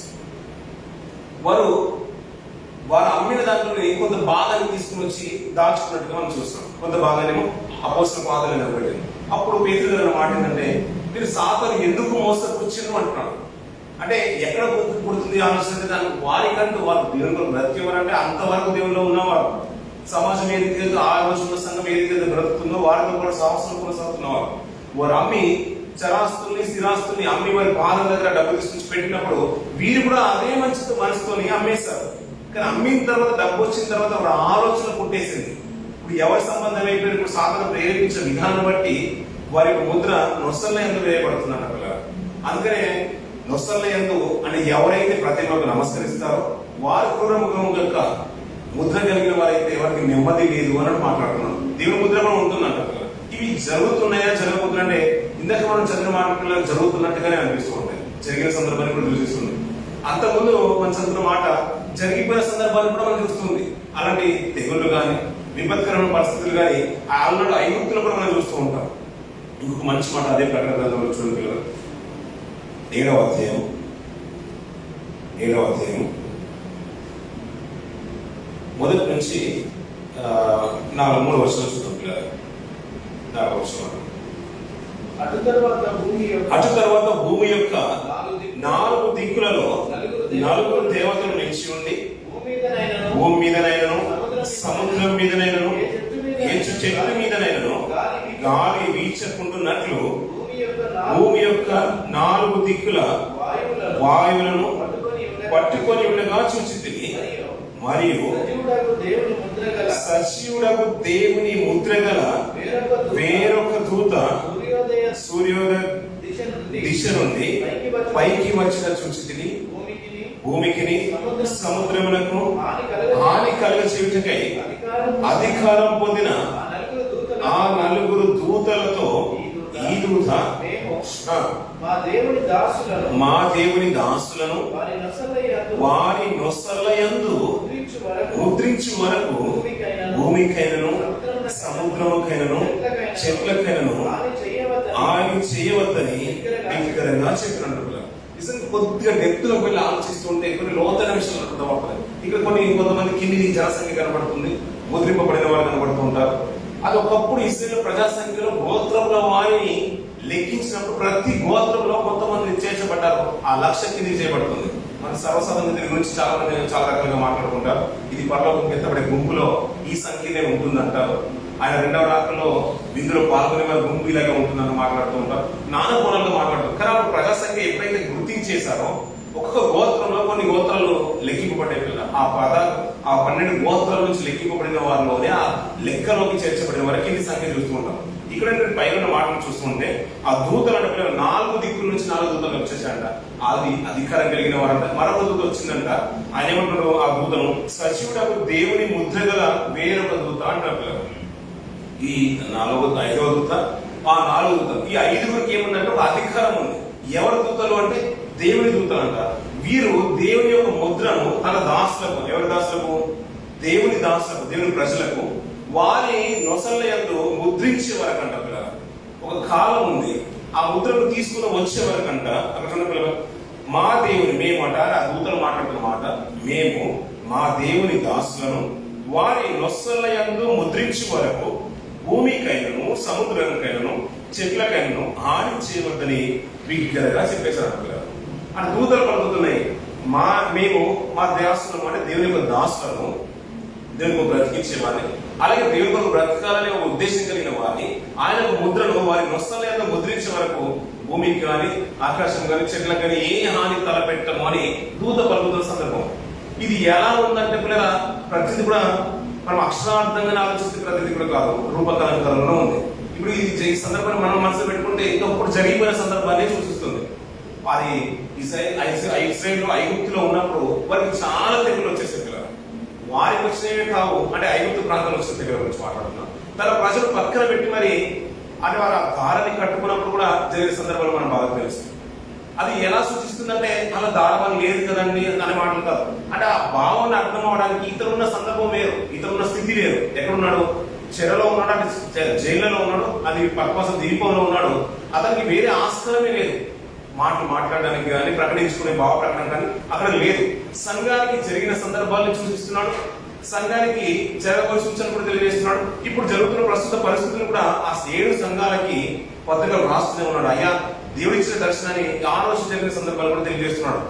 వారు అమ్మిన దాంట్లోనే కొంత భాగాన్ని తీసుకుని వచ్చి దాచుకున్నట్టుగా మనం చూస్తాం. కొంత భాగానేమో అపోస్తల పాదాలను పెట్టింది. అప్పుడు పేతురు గారి మాట ఏంటంటే, మీరు సాతాను ఎందుకు మోసపుచ్చిండ్రు అంటున్నాడు. అంటే ఎక్కడ పుడుతుంది ఆలోచన అంటే దానికి వారికంటూ వారు దేవునిలో బ్రతికేవారంటే అంతవరకు దేవునిలో ఉన్నవారు. సమాజం ఏదైతే ఆ రోజుల్లో సంఘం ఏదైతే బ్రతుకుతుందో వారితో కూడా సంవత్సరం కొనసాగుతున్నవారు. వారు అమ్మి చరాస్తుల్ని స్థిరాస్తుల్ని అమ్మి వారి పాదం దగ్గర డబ్బు తీసుకొచ్చి పెట్టినప్పుడు వీరు కూడా అదే మనసుతోని అమ్మేశారు. కానీ అమ్మిన తర్వాత డబ్బు వచ్చిన తర్వాత వారి ఆలోచన పుట్టేసింది. ఇప్పుడు ఎవరి సంబంధం అయిపోయిన ఇప్పుడు సాధన ప్రేరేపించిన విధానం బట్టి వారి యొక్క ముద్ర నొసలయందు వేయబడుతుందన్న పిల్లలు. అందుకనే నొసలయందు అంటే ఎవరైతే ప్రతిమకు నమస్కరిస్తారో వారి క్రూరముఖం యొక్క ముద్ర కలిగిన వారైతే వారికి నెమ్మది లేదు అని మాట్లాడుతున్నాం. దేవుని ముద్ర కూడా ఉంటుందంట. ఇవి జరుగుతున్నాయా జరగబోతుందంటే ఇందాక మనం చదివిన మాటలు జరుగుతున్నట్టుగానే అనిపిస్తూ ఉంటాయి. జరిగిన సందర్భాన్ని కూడా చూపిస్తుంది. అంతకుముందు మనం చదివిన మాట జరిగిపోయిన సందర్భాన్ని కూడా మనం చూస్తుంది. అలాంటి తెగుళ్ళు కానీ విపత్కరమైన పరిస్థితులు కానీ ఆల్రెడీ ఐగుప్తులు కూడా మనం చూస్తూ ఉంటాం. ఇంకొక మంచి మాట అదే ప్రకటన గ్రంథంలో చూడండి పిల్లలు. 7వ అధ్యాయం 1 నుంచి 3 వర్షాలు చూద్దాం పిల్లలు. 4వ వర్షం. అటు తర్వాత భూమి యొక్క 4 దిక్కులలో 4 దేవతలు నిలిచి ఉండి భూమి మీదనైనను సముద్రం మీదనైనను ఏ చెట్ల మీదనైనను గాలి వీచకుంటున్నట్లు భూమి యొక్క 4 దిక్కుల వాయువులను పట్టుకొని ఉండగా చూచితిని. మరియు సజీవుడకు దేవుని ముద్రగల వేరొక దూత సూర్యోదయ దిశ నుండి పైకి వచ్చిన చూచితిని. భూమికిని సముద్రమునకు హాని కలుగ చేయుటకై అధికారం పొందిన ఆ 4 దూతలతో ఈ దూత మా దేవుని దాసులను వారి నొసలయందు ముద్రించు వరకు భూమికైనను సముద్రముకైనను చెట్లకైనను ఆయన చేయవద్దని బిగ్గరగా చెప్పినట్టు. నిజంగా కొద్దిగా డెప్త్లోకి వెళ్ళి ఆలోచిస్తుంటే కొన్ని లోతైన విషయాలు అర్థమవుతాయి. ఇక్కడ కొంతమంది కింది జనసంఖ్య కనబడుతుంది, ముద్రింపబడిన వారు కనబడుతూ ఉంటారు. అది ఒకప్పుడు ఇస్రాయేల్ ప్రజాసంఖ్యలో గోత్రంలో వారిని లెక్కించినప్పుడు ప్రతి గోత్రంలో కొంతమంది చేర్చబడ్డారు. ఆ లక్ష్య కింది చేయబడుతుంది. మన సర్వసాధారణ దీని గురించి చాలా మంది చాలా రకాలుగా మాట్లాడుకుంటారు. ఇది పరలోకం ఎత్తబడే గుంపులో ఈ సంఖ్యనే ఉంటుందంటారు. ఆయన 2వ రాకల్లో విందులో పాల్గొనే వారి గుంపు ఇలాగే ఉంటుందని మాట్లాడుతూ ఉంటారు. నానా కోణంలో మాట్లాడుతారు. కానీ అప్పుడు ప్రజాసంఖ్య ఎప్పుడైతే గుర్తించేశారో ఒక్కొక్క గోత్రంలో కొన్ని గోత్రాలు లెక్కింపబడే పిల్ల ఆ 12 గోత్రాల నుంచి లెక్కింపబడిన వారిలోనే ఆ లెక్కలోకి చేర్చబడిన వారికి ఇది సంఖ్య చూస్తూ ఉంటాం. ఇక్కడ పైన మాటలు చూస్తుంటే ఆ దూతలు అంటే 4 దిక్కుల నుంచి 4 దూతలు వచ్చేసాయంట. అది అధికారం కలిగిన వారంట. మరొక దూత వచ్చిందంట. ఆయన ఏమంటారు ఆ దూతను సజీవుడకు దేవుని ముద్ర గల వేరొక దూత అంటారు పిల్లలు. ఈ 5వ దూత ఆ 4 దూతలు ఈ 5గురికి ఏముందంటే ఒక అధికారం ఉంది. ఎవరి దూతలు అంటే దేవుని దూతలు అంటారు. వీరు దేవుని యొక్క ముద్రను తన దాసులకు, ఎవరి దాసులకు? దేవుని దాసులకు, దేవుని ప్రజలకు వారి నొసలయందు ముద్రించే వరకంట పిల్లలు. ఒక కాలం ఉంది. ఆ ముద్రను తీసుకుని వచ్చే వరకంట అక్కడ పిల్లలు మా దేవుని మేమంట ఆ దూతలు మాట్లాడుతున్న మాట, మేము మా దేవుని దాసులను వారి నొసలయందు ముద్రించే వరకు భూమికైనను సముద్రంకైనను చెట్లకైనను హాని చేయవద్దని బిగ్గరగా చెప్పేశారు పిల్లలు. ఆ దూతలు పలుకుతున్నాయి, మేము మా దాసులను అంటే దేవుని యొక్క దాసులను, దేవుని బ్రతికించే వారిని, అలాగే దేవుని కొరకు బ్రతకాలనే ఒక ఉద్దేశం కలిగిన వారిని ఆయన ముద్రను వారి నొసలయందు ముద్రించే వరకు భూమికి కానీ ఆకాశం కానీ చెట్లకు కానీ ఏ హాని తలపెట్టము అని దూత పలుకుతున్న సందర్భం. ఇది ఎలా ఉందంటే పిల్లల ప్రతిది కూడా మనం అక్షరార్థంగా ఆలోచిస్తే ప్రతిది కూడా కాదు, రూపకలంకరంలో ఉంది. ఇప్పుడు ఇది ఈ సందర్భాన్ని మనం మనసులో పెట్టుకుంటే ఇంకొకప్పుడు జరిగిపోయిన సందర్భాన్ని సూచిస్తుంది. వారి ఇస్రాయేల్ ఐగుప్తులో ఉన్నప్పుడు వారికి చాలా తెగులు వచ్చేసాయి పిల్లలు. వారికి వచ్చినవే కావు అంటే ఐగుప్తు ప్రాంతంలో వచ్చిన తెగుల గురించి మాట్లాడుతున్నాం. తన ప్రజలు పక్కన పెట్టి మరి అంటే వారు ఆ దారాన్ని కట్టుకున్నప్పుడు కూడా జరిగిన సందర్భాలు మనం బాగా తెలుసు. అది ఎలా సూచిస్తుందంటే అలా దారం లేదు కదండి అనే మాటలు కాదు. అంటే ఆ భావాన్ని అర్థం అవడానికి ఇతరున్న సందర్భం వేరు, ఇతరున్న స్థితి వేరు. ఎక్కడున్నాడు? చెరలో ఉన్నాడు, అంటే జైల్లో ఉన్నాడు, అది పర్పస్ దీపంలో ఉన్నాడు. అతనికి వేరే ఆస్కారమే లేదు మాటలు మాట్లాడడానికి కానీ ప్రకటించుకునే భావ ప్రకటన కానీ అక్కడ లేదు. సంఘానికి జరిగిన సందర్భాలను సూచిస్తున్నాడు, సంఘానికి జరగబోయే సూచన కూడా తెలియజేస్తున్నాడు. ఇప్పుడు జరుగుతున్న ప్రస్తుత పరిస్థితులు కూడా ఆ 7 సంఘాలకి పత్రికలు రాస్తూనే ఉన్నాడు. అయ్యా దేవుడిచ్చిన దర్శనాన్ని ఆ రోజు జరిగిన సందర్భాలు కూడా తెలియజేస్తున్నాడు.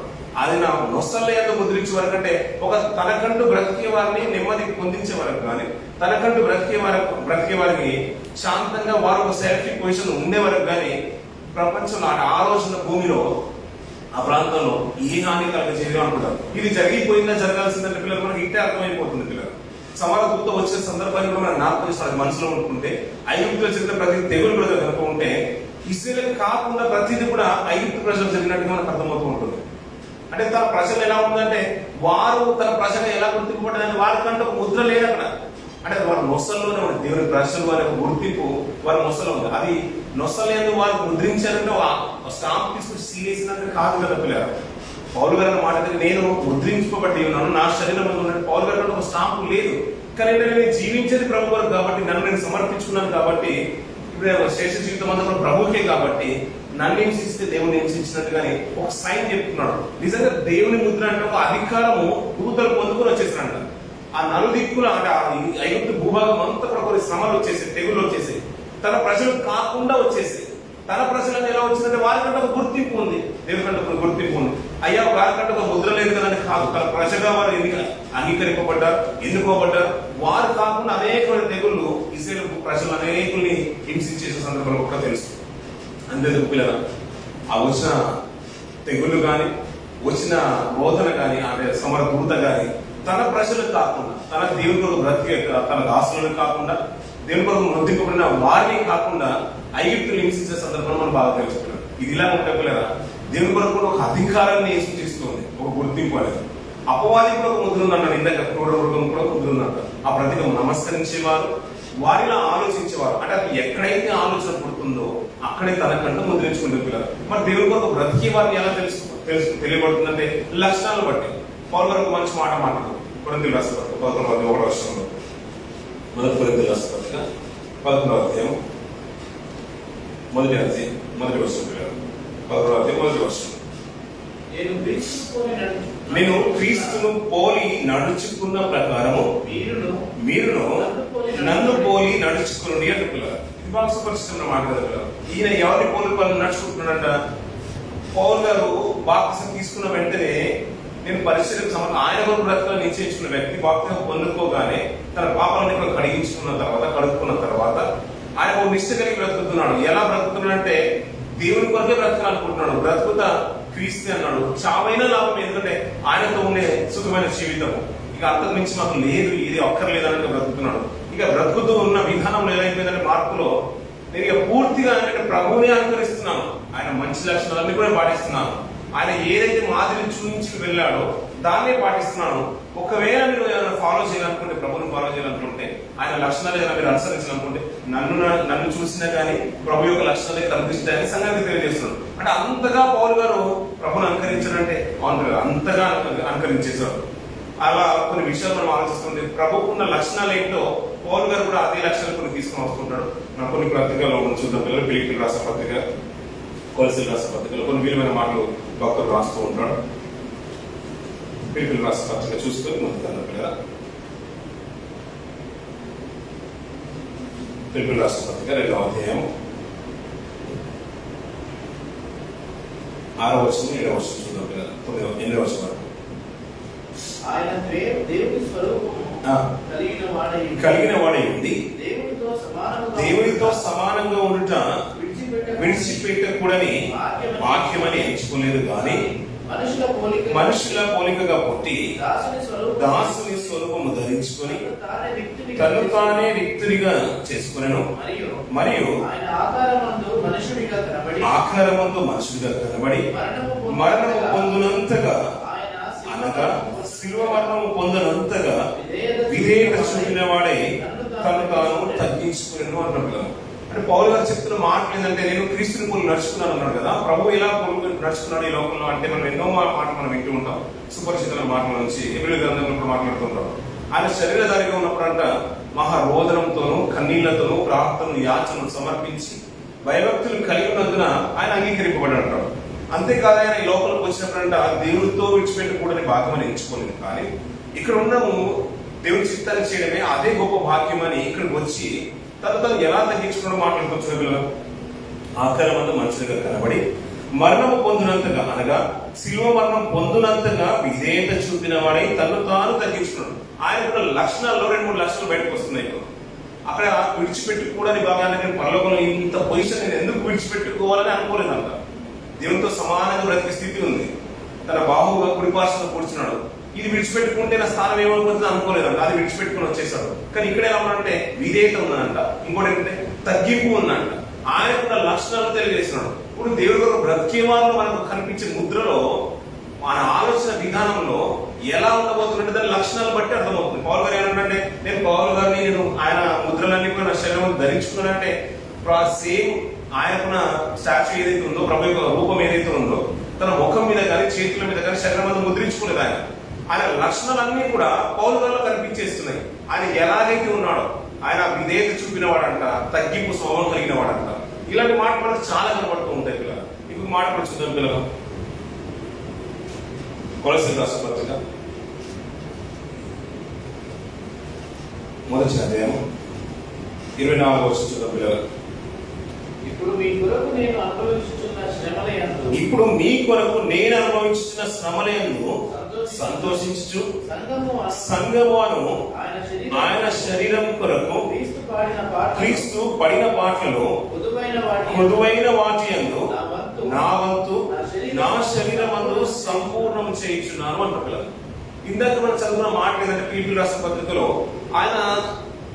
అది నా నొసల్లో ముద్రించే వరకు, అంటే ఒక తనకంటూ బ్రతికే వారిని నెమ్మది పొందించే వరకు కానీ, తనకంటూ బ్రతికే వారికి శాంతంగా వారు ఒక సేఫ్టీ పొజిషన్ ఉండే వరకు కానీ ప్రపంచంలో ఆ రోజున భూమిలో ఆ ప్రాంతంలో ఏ హాని కలగజేయడం అనుకుంటారు. ఇది జరిగిపోయిందా జరగాల్సిందంటే పిల్లలు మనకి ఇట్టే అర్థమైపోతుంది. పిల్లలు సమారూపంతో వచ్చిన సందర్భాన్ని కూడా మనం జ్ఞాపకం చేస్తాడు. మనసులో ఉంటుకుంటే ఐగుప్తులో జరిగిన ప్రతి తెగులు కూడా కనుక ఉంటే ఇశ్రాయేలు కాకుండా ప్రతిదీ కూడా ఐగుప్తు ప్రజలు జరిగినట్టుగా మనకు అర్థమవుతూ ఉంటుంది. అంటే తన ప్రజలు ఎలా ఉందంటే వారు తన ప్రజలు ఎలా గుర్తింపబడ్డారని వారికంటే ఒక ముద్ర లేదు అక్కడ. అంటే వారి నొసల్లోనే ఉంది దేవుని ప్రజలు వారి గుర్తింపు వారి నొసలో ఉంది. అది నొసలేదు వారు ముద్రించారంటే స్టాంప్ తీసుకొచ్చి సీరియస్ కాదు కదా పిల్లలు. పౌలు గారు మాట నేను ముద్రించుకోబట్టి ఉన్నాను, నా శరీరం ఉన్నట్టు పౌలు గారు ఒక స్టాంపు లేదు. కానీ నేను జీవించేది ప్రభు వారు కాబట్టి, నన్ను నేను సమర్పించుకున్నాను కాబట్టి, ఇప్పుడు శేష జీవితం అంతా ప్రభుకే కాబట్టి నన్ను హింసిస్తే దేవుని హింసించినట్టుగానే ఒక సైన్ చెప్తున్నాడు. నిజంగా దేవుని ముద్ర అంటే ఒక అధికారము దూతలు పొందుకొని వచ్చేసినట్ట. ఆ నలుదిక్కుల అంటే ఐగుప్తు భూభాగం అంతా కూడా కొన్ని శ్రమలు వచ్చేసి, తెగులు వచ్చేసి, తన ప్రజలు కాకుండా వచ్చేసి, తన ప్రజలను ఎలా వచ్చిందంటే వారికంటే ఒక గుర్తింపు ఉంది, దేవుని కంటే ఒక గుర్తింపు ఉంది. అయ్యా వారికంటే ఒక ముద్ర లేదు కదని కాదు, తన ప్రజగా వారు అంగీకరింపబడ్డారు, ఎన్నుకోబడ్డారు. వారు కాకుండా అనేకమైన తెగుళ్ళు ఇశ్రాయేలు ప్రజలు అనేకుల్ని హింసించేసిన సందర్భంలో కూడా తెలుసు. అందరూ పిల్లల ఆ వచ్చిన తెగుళ్ళు కానీ వచ్చిన బోధన కానీ అంటే సమర దూత కానీ తన ప్రజలకు కాకుండా, తన దేవుని కొరకు బ్రతికే తన దాసులను కాకుండా, దేవుని కొరకు మృతింపబడిన వారిని కాకుండా ఐగుప్తులు హింసించే సందర్భం మనం బాగా తెలుసుకున్నాం. ఇది ఇలా ఉంటే పిల్లరా దేవుని కొరకు ఒక అధికారాన్ని సూచిస్తుంది, ఒక గుర్తింపు అనేది. అపవాది కూడా ఒక ముద్ర ఉందన్నాడు, ఇందాక క్రూరమృగం కూడా ముద్ర ఉందంట. ఆ ప్రతిగా నమస్కరించేవారు, వారిలో ఆలోచించేవారు. అంటే అది ఎక్కడైతే ఆలోచన పుడుతుందో అక్కడే తనకంటూ ముద్రించుకుంటే పిల్లలు. మరి దేవుని కొరకు బ్రతికే వారిని ఎలా తెలియబడుతుందంటే లక్షణాలను బట్టి. పౌలు గారు ఒక మంచి మాట మాట్లాడు కొరింథీయులకు రాసిన పత్రిక 11వ వచనంలో, మొదటి కొరింథీయులకు రాసిన పత్రిక 11వ అధ్యాయం మొదటి వచనం పిల్లలు, 11వ అధ్యాయం మొదటి వచనం. నేను క్రీస్తును పోలి నడుచుకున్న ప్రకారము మీరును నన్ను పోలి నడుచుకుని అంటే పిల్లలు. ఇది బాగా సుపరిచితమైన మాట కదా పిల్లలు. ఈయన ఎవరిని పోలి నడుచుకుంటున్నాడంట? పౌలు గారు బాప్తిసం తీసుకున్న వెంటనే నేను పరిచర్యకు ఆయన కొరకు బ్రతకాలని నిశ్చయించుకున్న వ్యక్తి బాప్తిసం పొందుకోగానే తన పాపాలను కడుక్కున్న తర్వాత ఆయన ఒక నిష్ట కలిగి బ్రతుకుతున్నాడు. ఎలా బ్రతుకుతున్నాడంటే దేవుని కొరకే బ్రతకాలనుకుంటున్నాడు. బ్రతుకుతా క్రీస్తు అన్నాడు. చావైనా లాభం, ఎందుకంటే ఆయనతో ఉండే సుఖమైన జీవితం, ఇక అంతకు మించి మాకు లేదు, ఇది ఒక్కర్లేదు అని బ్రతుకుతున్నాడు. ఇక బ్రతుకుతూ ఉన్న విధానంలో ఎలా అయిపోయిందంటే మార్పులో నేను ఇక పూర్తిగా ప్రభువునే అనుకరిస్తున్నాను. ఆయన మంచి లక్షణాలన్నీ కూడా పాటిస్తున్నాను. ఆయన ఏదైతే మాదిరి చూపించి వెళ్ళాడో దాన్నే పాటిస్తున్నాను. ఒకవేళ మీరు ఏమైనా ఫాలో చేయాలనుకుంటే, ప్రభుని ఫాలో చేయాలనుకుంటే, ఆయన లక్షణాలు ఏదైనా మీరు అనుసరించాలనుకుంటే నన్ను చూసినా కానీ ప్రభు యొక్క లక్షణాలే కనిపిస్తాయని సంగతి తెలియజేస్తున్నాడు. అంటే అంతగా పౌలు గారు ప్రభుని అనుకరించారంటే అంతగా అనుకరించేశారు. అలా కొన్ని విషయాలు మనం ఆలోచిస్తుంటే ప్రభుకున్న లక్షణాలు ఏంటో పౌలు గారు కూడా అదే లక్షణాలు కొన్ని తీసుకొని వస్తుంటాడు. మన కొన్ని పత్రికల్లో చూద్దాం పిల్లలు. ఫిలిప్పీయులకు రాసిన పత్రిక, కొలస్సీయులకు రాసిన పత్రికలో కొన్ని విలువైన మాటలు భక్తులు రాస్తూ ఉంటాడు. ఫిలిప్పీయులకు రాసిన పత్రిక చూసుకొని ముందుకు పిల్లల. ఫిలిప్పీయులకు రాసిన పత్రిక 2వ అధ్యాయం 6వ వచనం 7వ వచనం చూద్దాం పిల్లల. 8వ వచనం వరకు. ఆయన దేవుని స్వరూపము కలిగిన వాడై ఉంది, దేవునితో సమానంగా ఉండుట విడిచిపెట్టకూడని వాక్యమని ఎంచుకోలేదు కానీ మనుషుల పోలికగా పుట్టి దాసుని స్వరూపము ధరించుకొని తను తానే రిక్తునిగా చేసుకునెను. మరియు ఆకారమందు మనుషుడిగా కనబడి మరణము పొందునంతగా, అనగా శిలువ మరణము పొందనంతగా విధేయత చూపిన వాడే తను తాను తగ్గించుకునేను అంటున్నాడు. అంటే పౌలు గారు చెప్తున్న మాటలు ఏంటంటే నేను క్రీస్తుని పోలి నడుచుకున్నాను అన్నాడు కదా. ప్రభు ఎలా పోలి నడుచుకున్నాడు ఈ లోకంలో అంటే మనం ఎన్నో మాటలు మనం వింటూ ఉంటాం. సుపరిచితుల మాటల నుంచి హెబ్రీ గ్రంథంలో మాట్లాడుతుంటాం. ఆయన శరీరధారిగా ఉన్నప్పుడంట మహారోదనంతోనూ కన్నీళ్లతోనూ ప్రార్థనలు యాచనలు సమర్పించి భయభక్తులు కలిగి ఉన్నందున ఆయన అంగీకరింపబడి అంటాడు. అంతేకాదు ఆయన ఈ లోపలికి వచ్చినప్పుడంట దేవుడితో విడిచిపెట్టకూడని భాగ్యమని ఎంచుకోలేదు. కానీ ఇక్కడ ఉన్నాము దేవుడి చిత్తాన్ని చేయడమే అదే గొప్ప భాగ్యం అని ఇక్కడికి వచ్చి తను ఎలా తగ్గించుకోవడం మాట్లాడుకోవచ్చు పిల్లలు. ఆకారమంతా మనుషులుగా కనబడి మరణము పొందినంతగా అనగా శిలువ మరణం పొందినంతగా విధేయత చూపిన వాడై తను తాను తగ్గించుకున్నాడు. ఆయన కూడా లక్షణాల్లో 2-3 లక్షణాలు బయటకు వస్తున్నాయి. అక్కడ విడిచిపెట్టుకోవడాని భాగాన్ని నేను పరలోకంలో ఇంత పొజిషన్ నేను ఎందుకు విడిచిపెట్టుకోవాలని అనుకోలేదంట. దేవునితో సమానంగా బ్రతికే స్థితి ఉంది. తన బాహువుగా కుడిపార్శ్వన కూర్చున్నాడు. ఇది విడిచిపెట్టుకుంటే నా స్థానం ఏమైపోతుంది అనుకోలేదంట. అది విడిచిపెట్టుకుని వచ్చేసాడు. కానీ ఇక్కడ ఎలా ఉన్నాడంటే విధేయత ఉందంట. ఇంకోటి ఏంటంటే తగ్గింపు ఉందంట. ఆయనకున్న లక్షణాలు తెలియజేస్తున్నాడు. ఇప్పుడు దేవుడు బ్రతికే వాళ్ళు మనకు కనిపించే ముద్రలో మన ఆలోచన విధానంలో ఎలా ఉండబోతున్నట్టు దాని లక్షణాలు బట్టి అర్థమవుతుంది. పౌలు గారు ఏమంటే నేను పౌలు గారిని నేను ఆయన ముద్రలన్నీ కూడా నా శరీరం ధరించుకున్నానంటే సేమ్ ఆయనకున్న స్టాచ్యూ ఏదైతే ఉందో ప్రభు యొక్క రూపం ఏదైతే ఉందో తన ముఖం మీద కానీ చేతుల మీద కానీ శరీరం మీద ముద్రించుకునేది. ఆయన లక్షణాలన్నీ కూడా పౌలు గారిలో కనిపించేస్తున్నాయి. ఆయన ఎలాగైతే ఉన్నాడో ఆయన విధేయత చూపిన వాడంట, తగ్గింపు స్వభావం కలిగిన వాడంట. ఇలాంటి మాట మనకు చాలా కనబడుతూ ఉంటాయి పిల్లలు. ఇప్పుడు మాట కూడా చూద్దాం పిల్లలు. కొలస్సీయులకు రాసిన పత్రిక 1వ అధ్యాయం 24వ వచనం చూద్దాం పిల్లలు. ఇప్పుడు మీ కొరకు నేను అనుభవించుతున్న శ్రమలయందు సంతోషించు సంఘమును ఆయన శరీరం కొరకు క్రీస్తు పడిన పాటలు మృదువైన వాటి యందు నా వంతు నా శరీరమందు సంపూర్ణం చేయించున్నాను అంటారు. ఇందాక మనం చదువుకున్న మాట ఏంటంటే ఫిలిప్పీయులకు రాసిన పత్రికలో ఆయన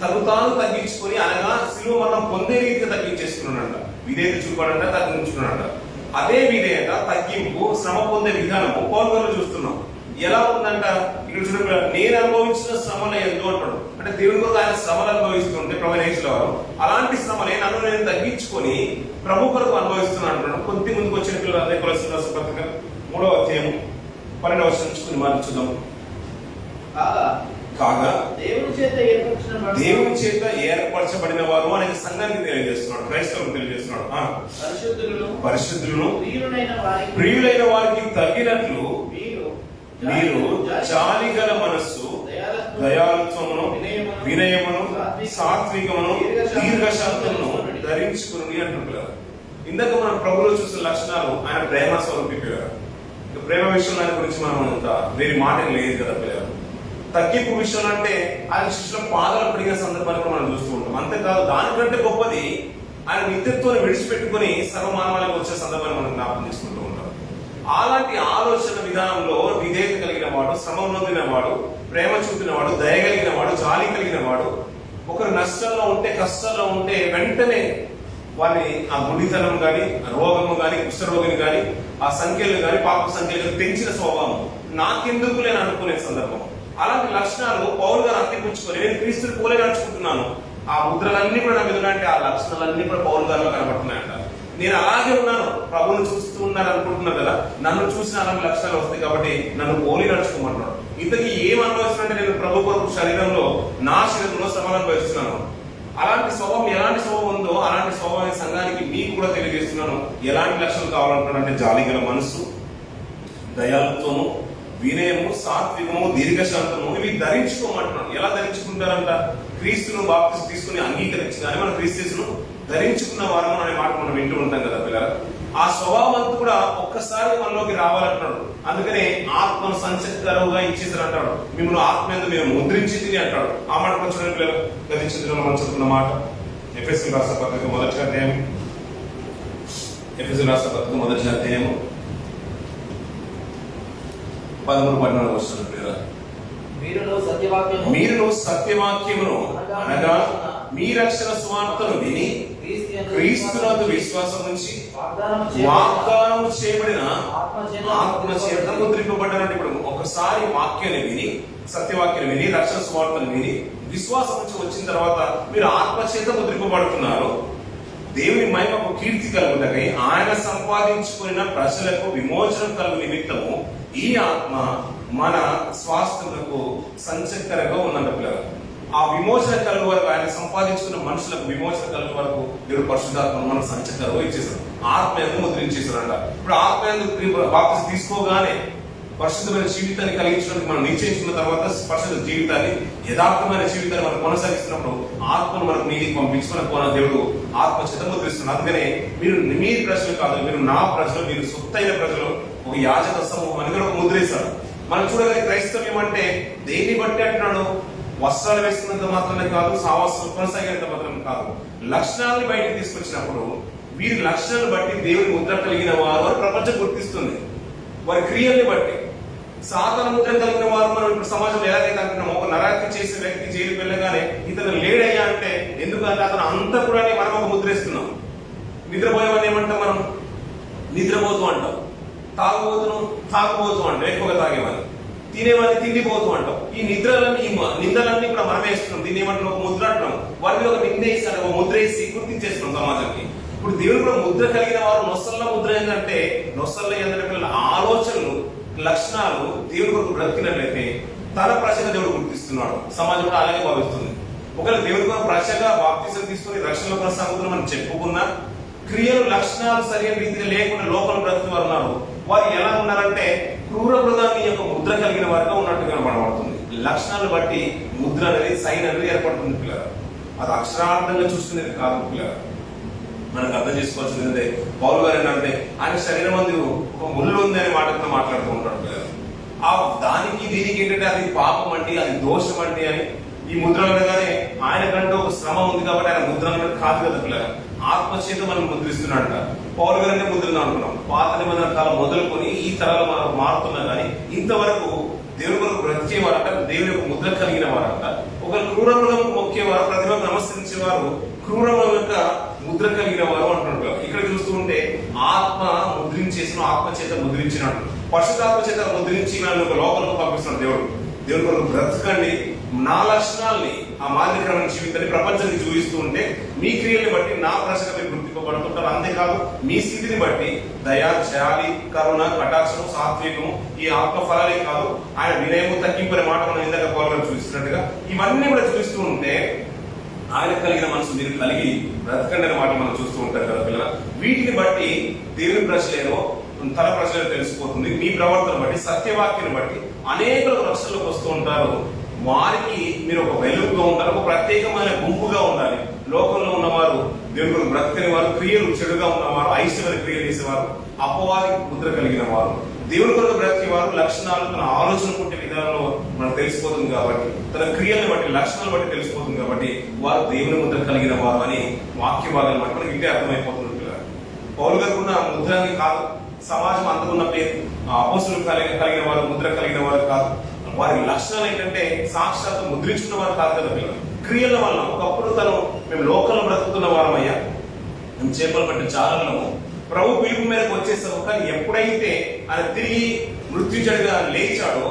తను తాను తగ్గించుకొని అనగా శిలువ మరణం పొందే రీతిగా తగ్గించేసుకున్నాడంట. విధేయత చూపాడంట, తగ్గించుకున్నాడంట. అదే విధేయత తగ్గింపు శ్రమ పొందే విధానము పౌలు గారిలో చూస్తున్నాం. ఎలా ఉందంట ఇక్కడ చూడండి. నేను అనుభవించిన శ్రమలు ఎందు అంటాడు. అంటే దేవుడి కొరకు ఆయన శ్రమలు అనుభవిస్తుంటే ప్రభునేశ్వర వారు అలాంటి శ్రమలే నన్ను నేను తగ్గించుకొని ప్రభు కొరకు అనుభవిస్తున్నాను అంటున్నాడు. కొద్ది ముందుకు వచ్చిన పిల్లలు అదే కొలస్సీయులకు రాసిన పత్రిక 3వ అధ్యాయం 12వ వచనం నుంచి కొన్ని మాటలు చూద్దాం. కాగా దేవుని చేత ఏర్పరచబడిన వారు అనే సంఘానికి తెలియజేస్తున్నాడు, క్రైస్తవులకు తెలియజేస్తున్నాడు. పరిశుద్ధులను ప్రియులైన వారికి తగినట్లు మీరు జాలిగల మనస్సు, దయాళుత్వమును, వినయమును, సాత్వికమును, దీర్ఘశాంతమును ధరించుకుని అంటున్నారు. ఇందాక మనం ప్రభులో చూసిన లక్షణాలు ఆయన ప్రేమ స్వరూపి పిల్లలు. ప్రేమ విషయంలో ఆయన గురించి మనం అంత వేరే మాట లేదు కదా పిల్లలు. తగ్గింపు విషయం అంటే ఆయన శిష్యుల పాదాలు పడిన సందర్భాన్ని మనం చూస్తూ ఉంటాం. అంతేకాదు దానికంటే గొప్పది ఆయన నిత్యత్వాన్ని విడిచిపెట్టుకుని సర్వమానవాళికి వచ్చే సందర్భాన్ని మనం జ్ఞాపకం చేసుకుంటూ ఉంటాం. అలాంటి ఆలోచన విధానంలో విధేయత కలిగిన వాడు, శ్రమ నొందిన వాడు, ప్రేమ చూపిన వాడు, దయ కలిగిన వాడు, జాలి కలిగిన వాడు, ఒకరు నష్టంలో ఉంటే కష్టాల్లో ఉంటే వెంటనే వారిని ఆ గుడితనం కానీ, రోగము కానీ, కుష్ఠరోగిని కానీ, ఆ సంఖ్యలు కానీ, పాప సంఖ్యలు పెంచిన స్వభావం నాకెందుకు నేను అనుకునే సందర్భం. అలాంటి లక్షణాలు పౌలు గారు అంతిపుచ్చుకొని నేను క్రీస్తుని పోలే నడుచుకుంటున్నాను. ఆ ముద్రలన్నీ కూడా నా మీద అంటే ఆ లక్షణాలన్నీ కూడా పౌలు గారిలో కనబడుతున్నాయంట. నేను అలాగే ఉన్నాను, ప్రభువును చూస్తూ ఉన్నాను అనుకుంటున్నాను కదా, నన్ను చూసిన అలాంటి లక్షణాలు వస్తాయి కాబట్టి నన్ను పోలి నడుచుకోమంటున్నాడు. ఇంతకీ ఏం అనుభవిస్తున్నానంటే నేను ప్రభు కొరకు శరీరంలో నా శరీరంలో శ్రమలు అనుభవిస్తున్నాను. అలాంటి స్వభావం ఎలాంటి స్వభావం ఉందో అలాంటి స్వభావం సంఘానికి మీకు కూడా తెలియజేస్తున్నాను. ఎలాంటి లక్షణాలు కావాలంటున్నాడంటే జాలిగల మనస్సు, దయాళుత్వము, వినయము, సాత్వికము, దీర్ఘశాంతము ఇవి ధరించుకోమంటున్నాను. ఎలా ధరించుకుంటారంట? క్రీస్తును బాప్తిసం తీసుకుని అంగీకరించగానే మనం క్రీస్తును ధరించుకున్న వారము అనే మాట మనం వింటూ ఉంటాం కదా పిల్లలు. ఆ స్వభావం అంతా కూడా ఒక్కసారి మనలోకి రావాలంటున్నాడు. అందుకనే ఆత్మను సంచకరువుగా ఇచ్చేసారు అంటాడు. మిమ్మల్ని ఆత్మ మీద మేము ముద్రించింది అంటాడు. ఆ మాట కొంచెం పిల్లలు గతించిన మనం చదువుకున్న మాట ఎఫెసీయులకు రాసిన పత్రిక 1వ అధ్యాయం 13-14 వచనం పిల్లలు. మీరును సత్యవాక్యమును అనగా మీ రక్షణ సువార్తను విని క్రీస్తునందు విశ్వాసం నుంచి వాగ్దానం చేయబడిన ఆత్మ చేత ముద్రింపబడ్డారంటే ఇప్పుడు ఒకసారి వాక్యాన్ని విని, సత్యవాక్యాన్ని విని, రక్షణ సువార్తను విని విశ్వాసం నుంచి వచ్చిన తర్వాత మీరు ఆత్మ చేత ముద్రింపబడుతున్నారు. దేవుని మహిమకు కీర్తి కలుగుటకై ఆయన సంపాదించుకున్న ప్రజలకు విమోచనం కలుగు నిమిత్తము ఈ ఆత్మ మన స్వాస్థ్యములకు సంచకరంగా ఉన్నట్టు పిల్లలు. ఆ విమోచన కలుగు వరకు, ఆయన సంపాదించుకున్న మనుషులకు విమోచన కలుగు వరకు దేవుడు పరిశుద్ధాత్మను మనం సంచకరంగా ఇచ్చేసాడు. ఆత్మ ఎందుకు ముద్రించేసాడంట. ఇప్పుడు ఆత్మ ఎందుకు బాప్తిసం తీసుకోగానే పరిశుద్ధమైన జీవితాన్ని కలిగించడానికి మనం నిశ్చయించుకున్న తర్వాత పరిశుద్ధ జీవితాన్ని, యథార్థమైన జీవితాన్ని మనం కొనసాగిస్తున్నప్పుడు ఆత్మను మనకు నీటికి పంపించి మన దేవుడు ఆత్మ చేత ముద్రిస్తున్నాడు. అందుకనే మీరు మీ ప్రజలు కాదు, మీరు నా ప్రజలు, మీరు సొత్తైన ప్రజలు, ఒక యాజక సమూహం అని ఒక ముద్రేశాడు. మనం చూడగానే క్రైస్తవ్యం అంటే దేన్ని బట్టి అంటున్నాడు? వస్త్రాలు వేసుకున్నంత మాత్రమే కాదు, సావాసం కొనసాగినంత మాత్రమే కాదు, లక్షణాలను బయటకు తీసుకొచ్చినప్పుడు వీరి లక్షణాలను బట్టి దేవుని ముద్ర కలిగిన వారు అని ప్రపంచం గుర్తిస్తుంది. వారి క్రియల్ని బట్టి సాతాను ముద్ర కలిగిన వారు మనం ఇప్పుడు సమాజంలో ఎలాగైతే అంటున్నామో, ఒక నరాకి చేసే వ్యక్తి జైలుకి వెళ్ళగానే ఇతను లేడయ్యా అంటే, ఎందుకంటే అతను అంతా కూడా మనం ఒక ముద్రేస్తున్నాం. నిద్రపోయేవాడిని ఏమంటాం మనం? నిద్రపోతూ అంటాం. తాగుబోతూ అంటాం, ఎక్కువగా తాగేవాడిని. తినేవాడిని తిండిపోతూ అంటాం. ఈ నిద్రలన్నీ, ఈ నిందలన్నీ కూడా మనమే ఇస్తున్నాం. దీన్ని ఏమంటాం? ఒక ముద్ర అంటున్నాం. వారిని ఒక నింద వేసి, ఒక ముద్ర వేసి గుర్తించేస్తున్నాం సమాజానికి. ఇప్పుడు దేవుడు కూడా ముద్ర కలిగిన వారు నొసల్ల ముద్ర ఏంటంటే, నొసల్ల ఏంటంటే ఆలోచనలు, లక్షణాలు దేవుడి కొరకు బ్రతికినట్లయితే తన ప్రజగా దేవుడు గుర్తిస్తున్నాడు. సమాజం కూడా అలాగే భావిస్తుంది. ఒకవేళ దేవుడి కొరకు ప్రజగా బాప్తిసం తీసుకుని రక్షణలో కొనసాగుతున్న మనం చెప్పుకున్నా, క్రియలు లక్షణాలు సరైన రీతిగా లేకుండా లోపల బ్రతికి వారు ఉన్నారు. వారు ఎలా ఉన్నారంటే క్రూర మృగాన్ని యొక్క ముద్ర కలిగిన వారుగా ఉన్నట్టుగా కనబడుతుంది. లక్షణాలు బట్టి ముద్ర అనేది, సైన్ అనేది ఏర్పడుతుంది పిల్లలు. అది అక్షరార్థంగా చూసుకునేది కాదు పిల్లలు. మనకు అర్థం చేసుకోవాల్సింది ఏంటంటే, పౌలు గారు ఏంటంటే ఆయన శరీరం మంది ఒక ముళ్ళు ఉంది అనే మాటతో మాట్లాడుతూ ఉంటాడు పిల్లలు. ఆ దానికి దీనికి ఏంటంటే అది పాపం అంటే, అది దోషం అంటే అని ఈ ముద్రలు అనగానే ఆయన కంటే ఒక శ్రమ ఉంది కాబట్టి ఆయన ముద్ర కాదు కదా పిల్లలు. ఆత్మచేత మనం ముద్రిస్తున్నాడంట. పౌలు గారు అంటే ముద్రలు అనుకున్నాం. పాత నిబంధన కాలం మొదలుకొని ఈ తరాలు మనం మారుతున్నా కానీ ఇంతవరకు దేవుని కొరకు బ్రతికేవారంట, దేవుని యొక్క ముద్ర కలిగిన వారంట. ఒక క్రూరములకు మొక్కేవారు, ప్రతిభకు నమస్కరించేవారు క్రూరముల యొక్క ముద్ర కలిగిన వారు అంటున్నారు. ఇక్కడ చూస్తూ ఉంటే ఆత్మ ముద్రించేసిన, ఆత్మ చేత ముద్రించినట్టు, పరిశుద్ధాత్మ చేత ముద్రించి మనం ఒక లోపలకు పంపిస్తున్నాడు దేవుడు. దేవుని కొరకు బ్రతకండి, నా లక్షణాలని, ఆ మాదిరికరమైన జీవితాన్ని ప్రపంచానికి చూపిస్తూ ఉంటే మీ క్రియల్ని బట్టి నా ప్రజగా మీరు గుర్తింపబడుతుంటారు. అంతేకాదు మీ స్థితిని బట్టి దయ, జాలి, కరుణ, కటాక్షము, సాత్వికము, ఈ ఆత్మ ఫలాలే కాదు, ఆయన వినయము, తగ్గింపనే మాట మనం ఇందాక పౌలు చూపిస్తున్నట్టుగా ఇవన్నీ కూడా చూపిస్తూ ఉంటే ఆయన కలిగిన మనసు మీరు కలిగి బ్రతకండి అనే మాట మనం చూస్తూ ఉంటారు కదా పిల్లల. వీటిని బట్టి దేవుని ప్రజలేనో తన ప్రజలు తెలిసిపోతుంది. మీ ప్రవర్తన బట్టి, సత్యవాక్యాన్ని బట్టి అనేకులకు రక్షణలోకి వస్తూ ఉంటారు. వారికి మీరు ఒక వెలుగుగా ఉండాలి, ఒక ప్రత్యేకమైన గుంపుగా ఉండాలి. లోకంలో ఉన్నవారు దేవుడు బ్రతకని వారు, క్రియలు చెడుగా ఉన్నవారు, ఐశ్వర్య క్రియలు చేసేవారు, అపవాదికి ముద్ర కలిగిన వారు, దేవుని కొరకు బ్రతికేవారు లక్షణాలు తన ఆలోచన పుట్టే విధానంలో మనకు తెలిసిపోతుంది కాబట్టి, తన క్రియలను బట్టి, లక్షణాలను బట్టి తెలిసిపోతుంది కాబట్టి వారు దేవుని ముద్ర కలిగిన వారు అని వాక్య భాగాన్ని బట్టి మనకి ఇంటే అర్థమైపోతుంది. పౌలు గారికి ఉన్న ముద్రని కాదు, సమాజం అందుకున్న పేరు అపోస్తులు కలిగిన వారు, ముద్ర కలిగిన వారు కాదు. వారి లక్షణాలు ఏంటంటే సాక్షాత్తు ముద్రించుకున్న వారు కాదు కదా పిల్లలు. క్రియల వల్ల ఒకప్పుడు మేము లోకంలో బ్రతుకుతున్న వారమయ్యా, మేము చేపలు పట్టిన చాలము ప్రభు పిలుపు మేరకు వచ్చేసాము. కానీ ఎప్పుడైతే ఆయన తిరిగి మృత్యుంజడిగా లేచాడో,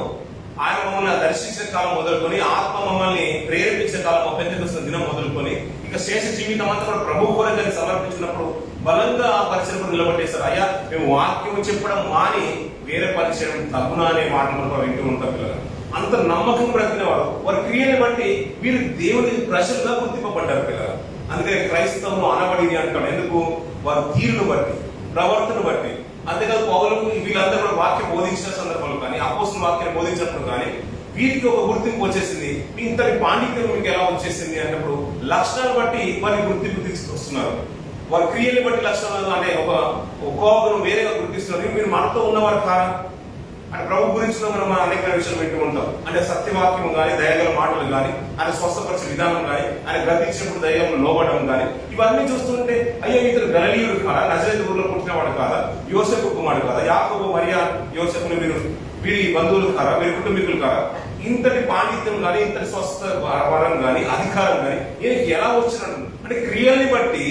ఆయన మమ్మల్ని దర్శించిన కాలం మొదలుకొని, ఆత్మ మమ్మల్ని ప్రేరేపించిన కాలం, పెంచుకొస్తున్న దినం మొదలుకొని ఇక శేష జీవితం అంతా కూడా ప్రభు కోరికని సమర్పించినప్పుడు బలంగా ఆ పరిచయం నిలబట్టేశారు. అయ్యా మేము వాక్యం చెప్పడం మాని వేరే పరిచయం తగ్గునా అనే మాట మనం వింటూ ఉంటాం పిల్లలు. అంత నమ్మకం బ్రతికిన వారి క్రియని బట్టి వీరు దేవుని ప్రజలుగా గుర్తింపబడ్డారు పిల్లలు. అందుకని క్రైస్తవం అనబడింది అంటాడు. ఎందుకు? వారి తీరును బట్టి, ప్రవర్తన బట్టి. అంతేకాదు పౌలు వీళ్ళందరూ కూడా వాక్యం బోధించిన సందర్భంలో కానీ, అపోస్తుల వాక్యాన్ని బోధించినప్పుడు కానీ వీరికి ఒక గుర్తింపు వచ్చేసింది. ఇంతటి పాండిత్యం మీకు ఎలా వచ్చేసింది అన్నప్పుడు లక్షణాలు బట్టి వారి గుర్తింపు తీసుకొస్తున్నారు. వారి క్రియల్ని బట్టి లక్షణాలు అంటే ఒక కోపను వేరేగా గుర్తిస్తున్నారు. మీరు మనతో ఉన్నవారు కారా అంటే ప్రభు గురించి మనం అనేక విషయాలు వింటూ ఉంటాం. అంటే సత్యవాక్యం కానీ, దయగల మాటలు కానీ, ఆయన స్వస్థపరిచే విధానం కానీ, ఆయన గ్రహించినప్పుడు దయ్యం లోబడడం కానీ, ఇవన్నీ చూస్తుంటే అయ్యో ఇతరు గలిలీయుడు కాదా, నజరేతు ఊరిలో పుట్టినవాడు కాదా, యోసేపు కుమారుడు కాదా, యాకోబు, మరియా, యోసేపుని వీరి బంధువులు కారా, వీరి కుటుంబీకులు కారా, ఇంతటి పాండిత్యం కానీ, ఇంతటి స్వస్థ వరం కానీ, అధికారం కానీ ఈయనకి ఎలా వచ్చినట్టు అంటే క్రియల్ని బట్టి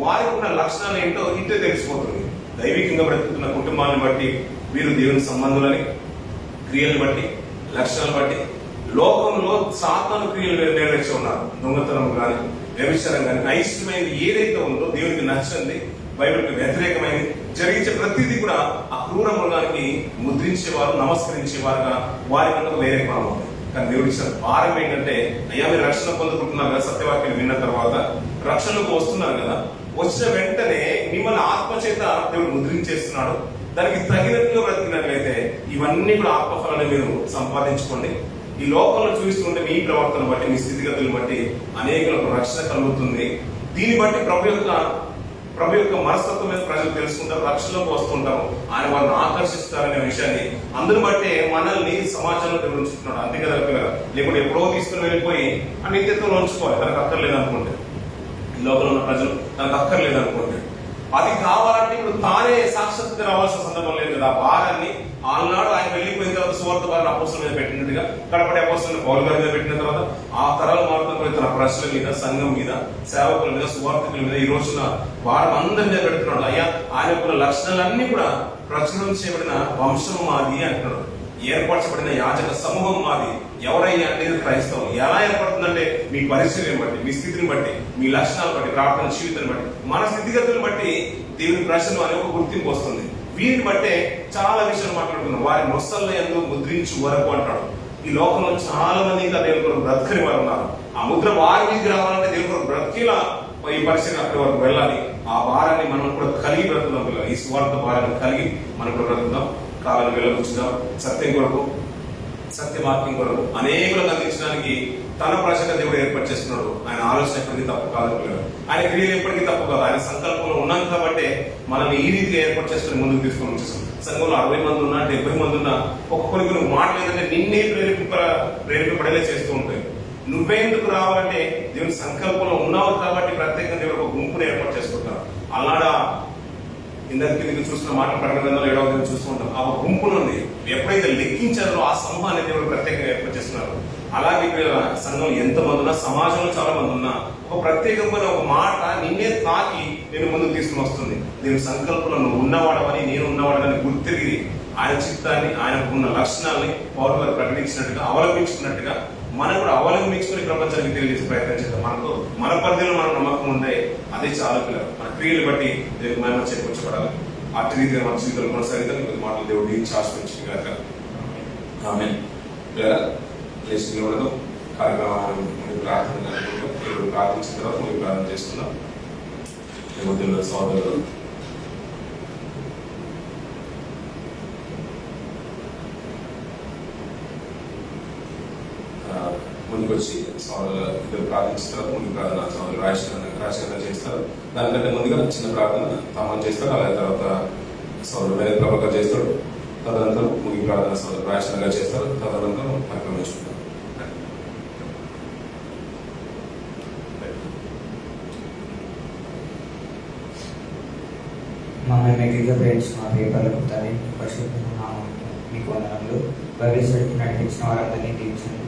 వారికి ఉన్న లక్షణాలు ఏంటో ఇంటే తెలిసిపోతుంది. దైవికంగా బ్రతుకుతున్న కుటుంబాన్ని బట్టి వీరు దేవుని సంబంధులని, క్రియలను బట్టి, లక్షణాలు బట్టి లోకంలో సాతాను క్రియలు నెరవేర్చి ఉన్నారు. దొంగతనం కానీ, వ్యభిచారం కానీ అయిష్టమైనది ఏదైతే ఉందో దేవునికి నచ్చండి, బైబిల్కి వ్యతిరేకమైనది జరిగించే ప్రతిదీ కూడా ఆ క్రూర మృగానికి ముద్రించేవారు, నమస్కరించేవారుగా వారి కనుక వేరే భావం ఉంది. కానీ దేవుడి ఇచ్చిన భారం ఏంటంటే, అయ్యా మీరు రక్షణ పొందుకుంటున్నారు కదా, సత్యవాక్యం విన్న తర్వాత రక్షణకు వస్తున్నారు కదా, వచ్చిన వెంటనే మిమ్మల్ని ఆత్మచేత దేవుడు ముద్రించేస్తున్నాడు. దానికి తగినట్టుగా బ్రతికినట్లయితే ఇవన్నీ కూడా ఆత్మఫలాన్ని మీరు సంపాదించుకోండి. ఈ లోకంలో చూస్తుంటే మీ ప్రవర్తన బట్టి, మీ స్థితిగతులు బట్టి అనేకులకు రక్షణ కలుగుతుంది. దీన్ని బట్టి ప్రభు యొక్క మనస్తత్వం మీద ప్రజలు తెలుసుకుంటారు, రక్షణలోకి వస్తుంటారు, ఆయన వాళ్ళని ఆకర్షిస్తారనే విషయాన్ని అందుని బట్టే మనల్ని సమాజంలో దేవుడు ఉంచుతున్నాడు. అంతే కదా, లేకుంటే ఎప్పుడో తీసుకుని వెళ్ళిపోయి ఆ నిత్యత్వంలో ఉంచుకోవాలి. తనకు అక్కర్లేదు అనుకోండి, ఈ లోకంలో ఉన్న ప్రజలు తనకు అక్కర్లేదు అనుకోండి. అది కావాలంటే ఇప్పుడు తానే సాక్షాత్గా రావాల్సిన సందర్భం లేదు కదా. ఆ భారాన్ని ఆనాడు ఆయన వెళ్ళిపోయిన తర్వాత సువార్త భారాన్ని అపోస్తలుల మీద పెట్టినట్టుగా కడపటి అపోస్తలుని పౌలు గారి మీద పెట్టిన తర్వాత ఆ తరాల మారుతున్న తన ప్రజల మీద, సంఘం మీద, సేవకుల మీద, సువార్థకుల మీద ఈ రోజున భారం అందరి మీద పెడుతున్నాడు. అయ్యా ఆయన యొక్క లక్షణాలన్నీ కూడా ప్రచురం చేయబడిన వంశం మాది అంటున్నాడు. ఏర్పరచబడిన యాజక సమూహం మాది. ఎవరయ్యా అనేది క్రైస్తవం. ఎలా ఏర్పడుతుందంటే మీ పరిచర్యను బట్టి, మీ స్థితిని బట్టి, మీ లక్షణాలు బట్టి, ప్రార్థన జీవితాన్ని బట్టి, మన స్థితిగతులను బట్టి దేవుని ప్రశ్నలు అనే ఒక గుర్తింపు వస్తుంది. వీరిని బట్టే చాలా విషయాలు మాట్లాడుతున్నాం. వారి నొస్సల్లో ఎందుకు ముద్రించు వరకు అంటాడు. ఈ లోకంలో చాలా మంది ఇంకా దేవుని కొరకు బ్రతకని వారు ఉన్నారు. ఆ ముద్ర వారి మీదకి రావాలంటే దేవుని కొరకు బ్రతికిలా ఈ పరిచయం అక్కడి వరకు వెళ్ళాలి. ఆ భారాన్ని మనం కూడా కలిగి బ్రతుకుదాం పిల్లలు. ఈ స్వార్థ భారాన్ని కలిగి మనం కూడా బ్రతుకుదాం. కాలను వెలుగుచ్చుదాం. సత్యం కొరకు, సత్యవాక్యం కొరకు అనేకులకు అందించడానికి తన ప్రజగా దేవుడు ఏర్పాటు చేస్తున్నాడు. ఆయన ఆలోచన ఎప్పటికీ తప్పు కాదు, ఆయన క్రియలు ఎప్పటికీ తప్పు కాదు. ఆయన సంకల్పంలో ఉన్నాం కాబట్టి మనల్ని ఈ రీతిగా ఏర్పాటు చేసుకుని ముందుకు తీసుకొని వచ్చేసాం. సంఘంలో 60 మంది ఉన్నా, 70 మంది ఉన్నా, కొన్ని మాటలు ఏంటంటే నిన్నే ప్రేరేపింపడేలా చేస్తూ ఉంటాయి. నువ్వెందుకు రావాలంటే దేవుని సంకల్పంలో ఉన్నావు కాబట్టి ప్రత్యేకంగా దేవుడు ఒక గుంపును ఏర్పాటు చేసుకుంటారు. అలాడా ఇందరికి చూసిన మాటలు ప్రకటన 7వ అధ్యాయం చూస్తూ ఉంటాం. ఆ గుంపు నుండి ఎప్పుడైతే లెక్కించారో ఆ సమూహాన్ని దేవుడు ప్రత్యేకంగా ఏర్పాటు చేస్తున్నారు. అలాగే సంఘం ఎంతమంది ఉన్నా, సమాజంలో చాలా మంది ఉన్నా, ఒక ప్రత్యేకమైన ఒక మాట నిన్నే తాకి నేను ముందుకు తీసుకుని వస్తుంది. దేవుని సంకల్పంలో నువ్వు ఉన్నవాడవని, నేను ఉన్నవాడని గుర్తిరిగి ఆయన చిత్తాన్ని, ఆయనకున్న లక్షణాలని పౌలు గారు ప్రకటించినట్టుగా, అవలంబించుకున్నట్టుగా మనం కూడా అవలంబించుకుని ప్రపంచానికి తెలియజేసే ప్రయత్నం చేద్దాం. మనకు మన పరిధిలో మనం నమ్మకం ఉండే అదే చాలా పిల్లలు. మన క్రియలు బట్టి దేవుడు మనం చేకూర్చబడాలి. అటు రీతిగా మన జీవితంలో కొనసాగితే కొద్ది మాటలు దేవుడు దీన్ని ఆశ్రయించింది కాక. ఆమేన్. లేచి నిలబడదాం. కార్యక్రమాన్ని ప్రార్థన దేవుడు ప్రార్థించిన తర్వాత మేము ప్రార్థన చేసుకుందాం. దేవుడు సోదరులు ముందుకు వచ్చి ఇద్దరు ప్రార్థించిన తర్వాత ముందు ప్రార్థన సోదరులు రాజకీయంగా చేస్తారు. దానికంటే ముందుగా చిన్న ప్రార్థన తామని చేస్తారు. అలాగే తర్వాత సోదరుడు వేరే ప్రభాకర్ చేస్తాడు. తదనంతరం ముగి ప్రార్థన సోదరులు రాజకీయంగా చేస్తారు. తదనంతరం పరిక్రమించుకుంటారు. మమ్మల్ని మెగ్గిగా ప్రేమించిన మా పేపర్లకు తండ్రి పరిశుభ్రంగా మీకు వందనములు. బైబిల్ చదివి నడిపించిన వారందరినీ తీర్చండి.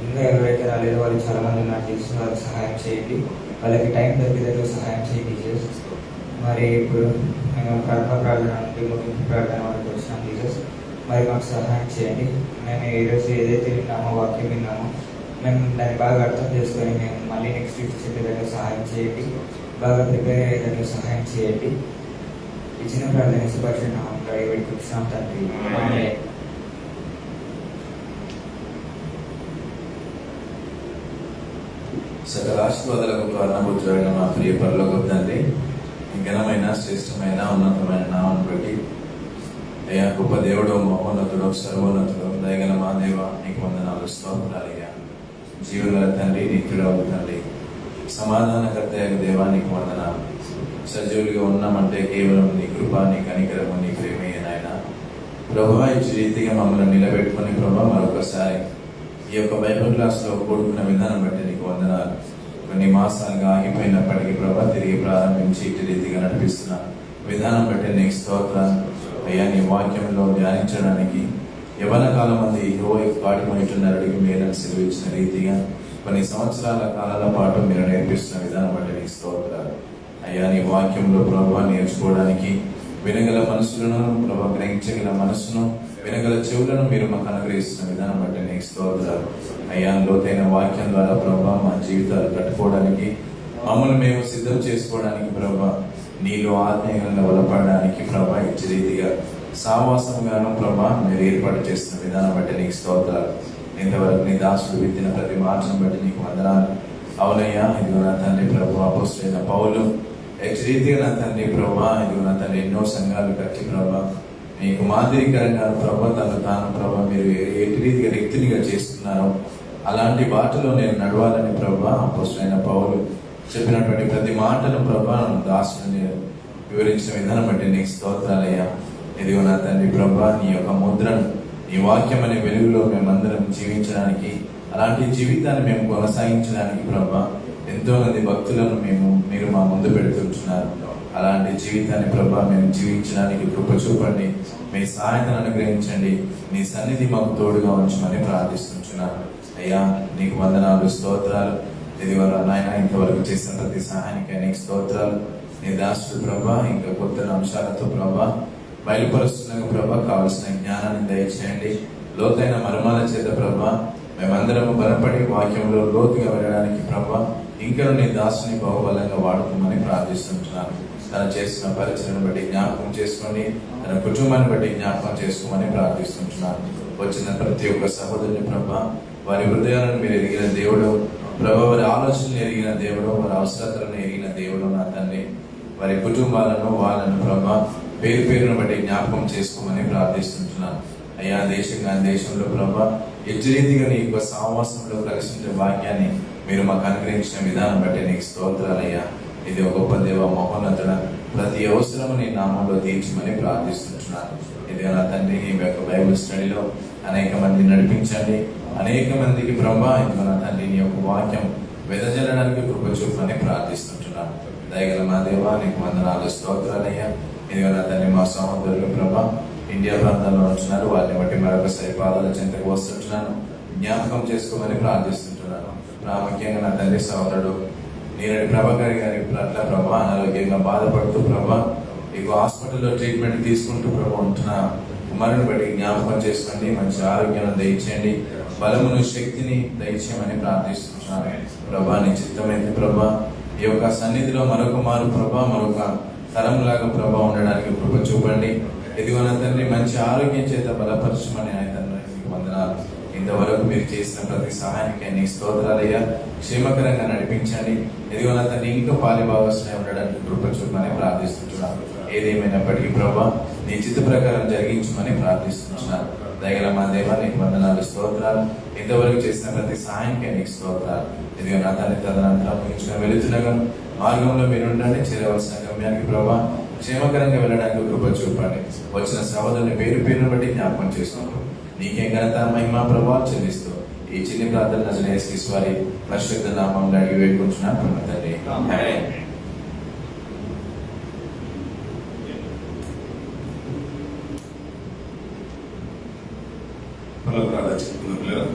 ఇంకా ఎవరైతే రాలేదో వాళ్ళు చాలా మంది నాకు తెలిసిన వారికి సహాయం చేయండి. వాళ్ళకి టైం దొరికేటట్లు సహాయం చేయండి జీసస్. మరి ఇప్పుడు మేము కడప ప్రార్థన నుండి ముగింపు ప్రార్థన వరకు వచ్చినాం జీసస్. మరి మాకు సహాయం చేయండి. మేము ఈరోజు ఏదైతే విన్నామో, వాక్యం విన్నామో, మేము దాన్ని బాగా అర్థం చేసుకొని మేము మళ్ళీ నెక్స్ట్ వీక్ చెప్పేటట్లు సహాయం చేయండి. బాగా ప్రిపేర్ అయ్యేటట్లు సహాయం చేయండి. ఇచ్చిన ప్రార్థన సుభాషణ పెట్టుకుంటున్నాం తండ్రి. సకల ఆశీర్వాదాలకు కారణభూతుడైన మా ప్రియ పరలోకపు తండ్రి, ఘనమైన, శ్రేష్టమైన, ఉన్నతమైన నామాన్ని బట్టి అయ్యా గొప్ప దేవుడు, మహోన్నతుడు, సర్వోన్నతుడు, దయగల మా దేవ నీకు వందనాలు, స్తోత్రాలయ్యా. జీవుల తండ్రి, నిత్యుడవు తండ్రి, సమాధానకర్త దేవా నీకు వందనాలు. సజీవులుగా ఉన్నామంటే కేవలం నీ కృప, నీ కనికరము, నీ ప్రేమే నాయన. ప్రభువా ఈ రీతిగా మమ్మల్ని నిలబెట్టుకుని ప్రభా మరొకసారి ఈ యొక్క బైబిల్ క్లాస్లో కూడుకున్న విధానం బట్టి నీకు వందనాలు. కొన్ని మాసాలుగా ఆగిపోయినప్పటికీ ప్రభా తిరిగి ప్రారంభించి ఇటు రీతిగా నడిపిస్తున్న విధానం బట్టి నీకు స్తోత్రాలు అయ్యా. నీ వాక్యంలో ధ్యానించడానికి యవన కాలం మంది వాటి మొయిటున్నరడికి మేలను సెలవించిన రీతిగా కొన్ని సంవత్సరాల కాలాల పాటు మీరు నేర్పిస్తున్న విధానం బట్టి నీకు స్తోత్రాలు అయ్యా. నీ వాక్యంలో ప్రభావ నేర్చుకోవడానికి వినగల మనసులను, ప్రభావ గ్రహించగల మనసును, వినగల చెవులను మీరు మాకు అనుగ్రహిస్తున్న విధానం బట్టి నీకు స్తోత్రాలు అయ్యా. లోతైన వాక్యం ద్వారా ప్రభావ మా జీవితాలు కట్టుకోవడానికి మమ్మల్ని మేము సిద్ధం చేసుకోవడానికి ప్రభా, నీలో ఆత్మీయంగా బలపడడానికి ప్రభా, ఇచ్చే రీతిగా సావాసంగాను ప్రభా మీరు ఏర్పాటు చేస్తున్న విధానం బట్టి నీకు స్తోత్రాలు. ఇంతవరకు నీ దాసుడు విత్తిన ప్రతి మార్చను బట్టి నీకు వందనాలు. అవునయ్యా, ఇదిగో నా తండ్రి ప్రభు అపోస్తలుడైన పౌలు రీతిగా నా తండ్రి ప్రభా, ఇదిగో నా తండ్రి ఎన్నో సంఘాలు కట్టి ప్రభా మీకు మాదిరికరంగా ప్రభా తాను ప్రభా మీరు ఎటు రీతిగా వ్యక్తినిగా చేస్తున్నారో అలాంటి బాటలో నేను నడవాలని ప్రభా అపోస్తలుడైన పౌలు చెప్పినటువంటి ప్రతి మాటను ప్రభా దాసుని వివరించిన విధానం బట్టి నీకు స్తోత్రాలయ్యా. ఇదిగో నా తండ్రి ప్రభా నీ యొక్క ముద్రను, నీ వాక్యం అనే వెలుగులో మేమందరం జీవించడానికి, అలాంటి జీవితాన్ని మేము కొనసాగించడానికి ప్రభా ఎంతో మంది భక్తులను మీరు మా ముందు పెడుతుంటున్నారు. అలాంటి జీవితాన్ని ప్రభా మేము జీవించడానికి కృప చూపండి, మీ సహాయతను అనుగ్రహించండి, నీ సన్నిధి మాకు తోడుగా ఉంచమని ప్రార్థిస్తుంటున్నాను. అయ్యా నీకు వందనాలు, స్తోత్రాలు. ఇదిగో నాయన ఇంతవరకు చేసిన ప్రతి సహాయానికి నీకు స్తోత్రాలు. నీ దాసుడు ప్రభా ఇంకా కొత్త అంశాలతో ప్రభా బయలుపరుస్తున్న ప్రభా కావలసిన జ్ఞానాన్ని దయచేయండి. లోతైన మర్మాల చేత ప్రభా మేమందరము బలపడి వాక్యంలో లోతుగా వెళ్ళడానికి ప్రభా ఇంకా నీ దాసుని బహుబలంగా వాడుకోమని ప్రార్థిస్తుంటున్నాను. తను చేసిన పరిచయను బట్టి జ్ఞాపకం చేసుకోండి, తన కుటుంబాన్ని బట్టి జ్ఞాపకం చేసుకోమని ప్రార్థిస్తుంటున్నాను. వచ్చిన ప్రతి ఒక్క సహోదరుని ప్రభా వారి హృదయాలను మీరు ఎరిగిన దేవుడు ప్రభా, వారి ఆలోచనలు ఎరిగిన దేవుడు, వారి అవసరతలను ఎరిగిన దేవుడు నా తండ్రి. వారి కుటుంబాలను వాళ్ళను ప్రభా పేరు పేరును బట్టి జ్ఞాపకం చేసుకోమని ప్రార్థిస్తుంటున్నాను. అయ్యా దేశంలో ప్రభా రీతిగా నీ యొక్క సావాసంలో కలిసి భాగ్యాన్ని మీరు మాకు అనుగ్రహించిన విధానం బట్టి నీకు స్తోత్రాలయ్యా. ఇది ఒక గొప్ప దేవ మహోన్నతుడ, ప్రతి అవసరము నీ నామంలో తీర్చమని ప్రార్థిస్తుంటున్నాను. ఇది నా తండ్రి ఈ యొక్క బైబిల్ స్టడీలో అనేక మంది నడిపించండి, అనేక మందికి ప్రభా ఇది నా తండ్రి నీ యొక్క వాక్యం వెదజల్లడానికి కృప చూపని ప్రార్థిస్తుంటున్నాను. దయగల మా దేవా నీకు వందనాలు, స్తోత్రాలయ్యా. ఇది నా తండ్రి మా సహోదరులు ప్రభా ఇండియా ప్రాంతాల్లో ఉంటున్నారు, వారిని బట్టి మరొకసారి పాదాల చెంతకు వస్తుంటున్నాను, జ్ఞాపకం చేసుకోమని ప్రార్థిస్తుంటున్నాను. ప్రాముఖ్యంగా నా తండ్రి సహోదరుడు నీరడి ప్రభాకర్ గారి పట్ల ప్రభా అనారోగ్యంగా బాధపడుతూ ప్రభా ఇక హాస్పిటల్లో ట్రీట్మెంట్ తీసుకుంటూ ప్రభా ఉంటున్న కుమారుని బట్టి జ్ఞాపకం చేసుకోండి, మంచి ఆరోగ్యాన్ని దయచేయండి, బలమును శక్తిని దయచేయమని ప్రార్థిస్తున్నాను. ప్రభా నీ చిత్తమైంది ప్రభా ఈ యొక్క సన్నిధిలో మరొక మారు ప్రభా మరొక తరంలాగా ప్రభా ఉండడానికి కృప చూపండి. ఇదిగో నా తండ్రి మంచి ఆరోగ్యం చేత బలపరచమని ఆయన తండ్రి వందనాలు. ఇంతవరకు మీరు చేసిన ప్రతి సహాయానికి నీ స్తోత్రాలయ్యా. క్షేమకరంగా నడిపించండి. ఇదిగో నా తండ్రి ఇంకా పాలి భాగస్వామి ఉండడానికి కృప చూపమని ప్రార్థిస్తుంటున్నాను. ఏదేమైనప్పటికీ ప్రభా నీ చిత్త ప్రకారం జరిగించమని ప్రార్థిస్తుంటున్నాను. దయగల మా దేవా నీకు వందనాలు, స్తోత్రాలు. ఇంతవరకు చేసిన ప్రతి సహాయానికి నీకు స్తోత్రాలు. ఇదిగో నా తండ్రి తదనంతరం ముగించుకొని వెళుతుండగా మార్గంలో మీరు ఉండండి, చేరవలసిన గమ్యానికి ప్రభా క్షేమకరంగా వెళ్ళడానికి కృప చూపండి. వచ్చిన సహోదరుని పేరు పేరును బట్టి జ్ఞాపకం చేసుకుంటూ నీకే ఘనత మహిమ ప్రభావం చెల్లిస్తూ ఈ చిన్ని ప్రార్థన నజరేసు వారి పరిశుద్ధ నామంలో అడిగి వేడుకుంటున్నాను తండ్రి. ఆమేన్. ప్రార్థన చెప్పుకున్న పిల్లలు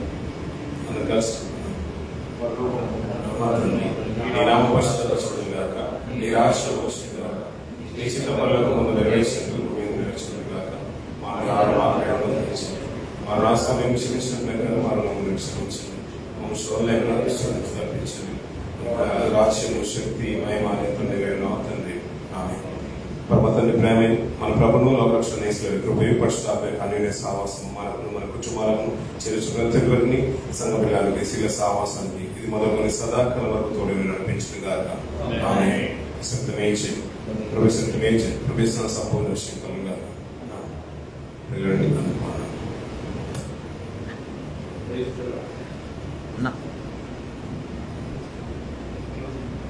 అందరూ కలిసి నీ నామ పరిశుద్ధపరచబడును గాక, నీ రాజ్యం వచ్చును గాక, నీ చిత్తం పరలోకమందు ముందు నెరవేర్చినట్లు భూమి మీద నెరవేర్చును గాక. మా ఆహారము దయచేయండి, మా రాష్ట్రాన్ని క్షమించినట్లుగా మా రుణములను క్షమించండి, మా శోధనలను తప్పించండి. రాజ్యము శక్తి మహిమ నెరవేరును తండ్రి. ఆమేన్. పరమ తండ్రి ప్రేమ మన ప్రభును లోకరక్షణ కృపయు పరిశుద్ధాత్మ అన్యోన్య సావాసము మనకు మన కుటుంబాలను చేర్చుకుని సంఘ పిల్లలకి శీల సావాసానికి ఇది మొదలుకొని సదాకాలం వరకు తోడు నడిపించిన గాక. ఆమేన్. సత్యమేంచి ప్రవేశించే ప్రవేశన సంపూర్ణ శంకరంగా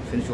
ఫినిష్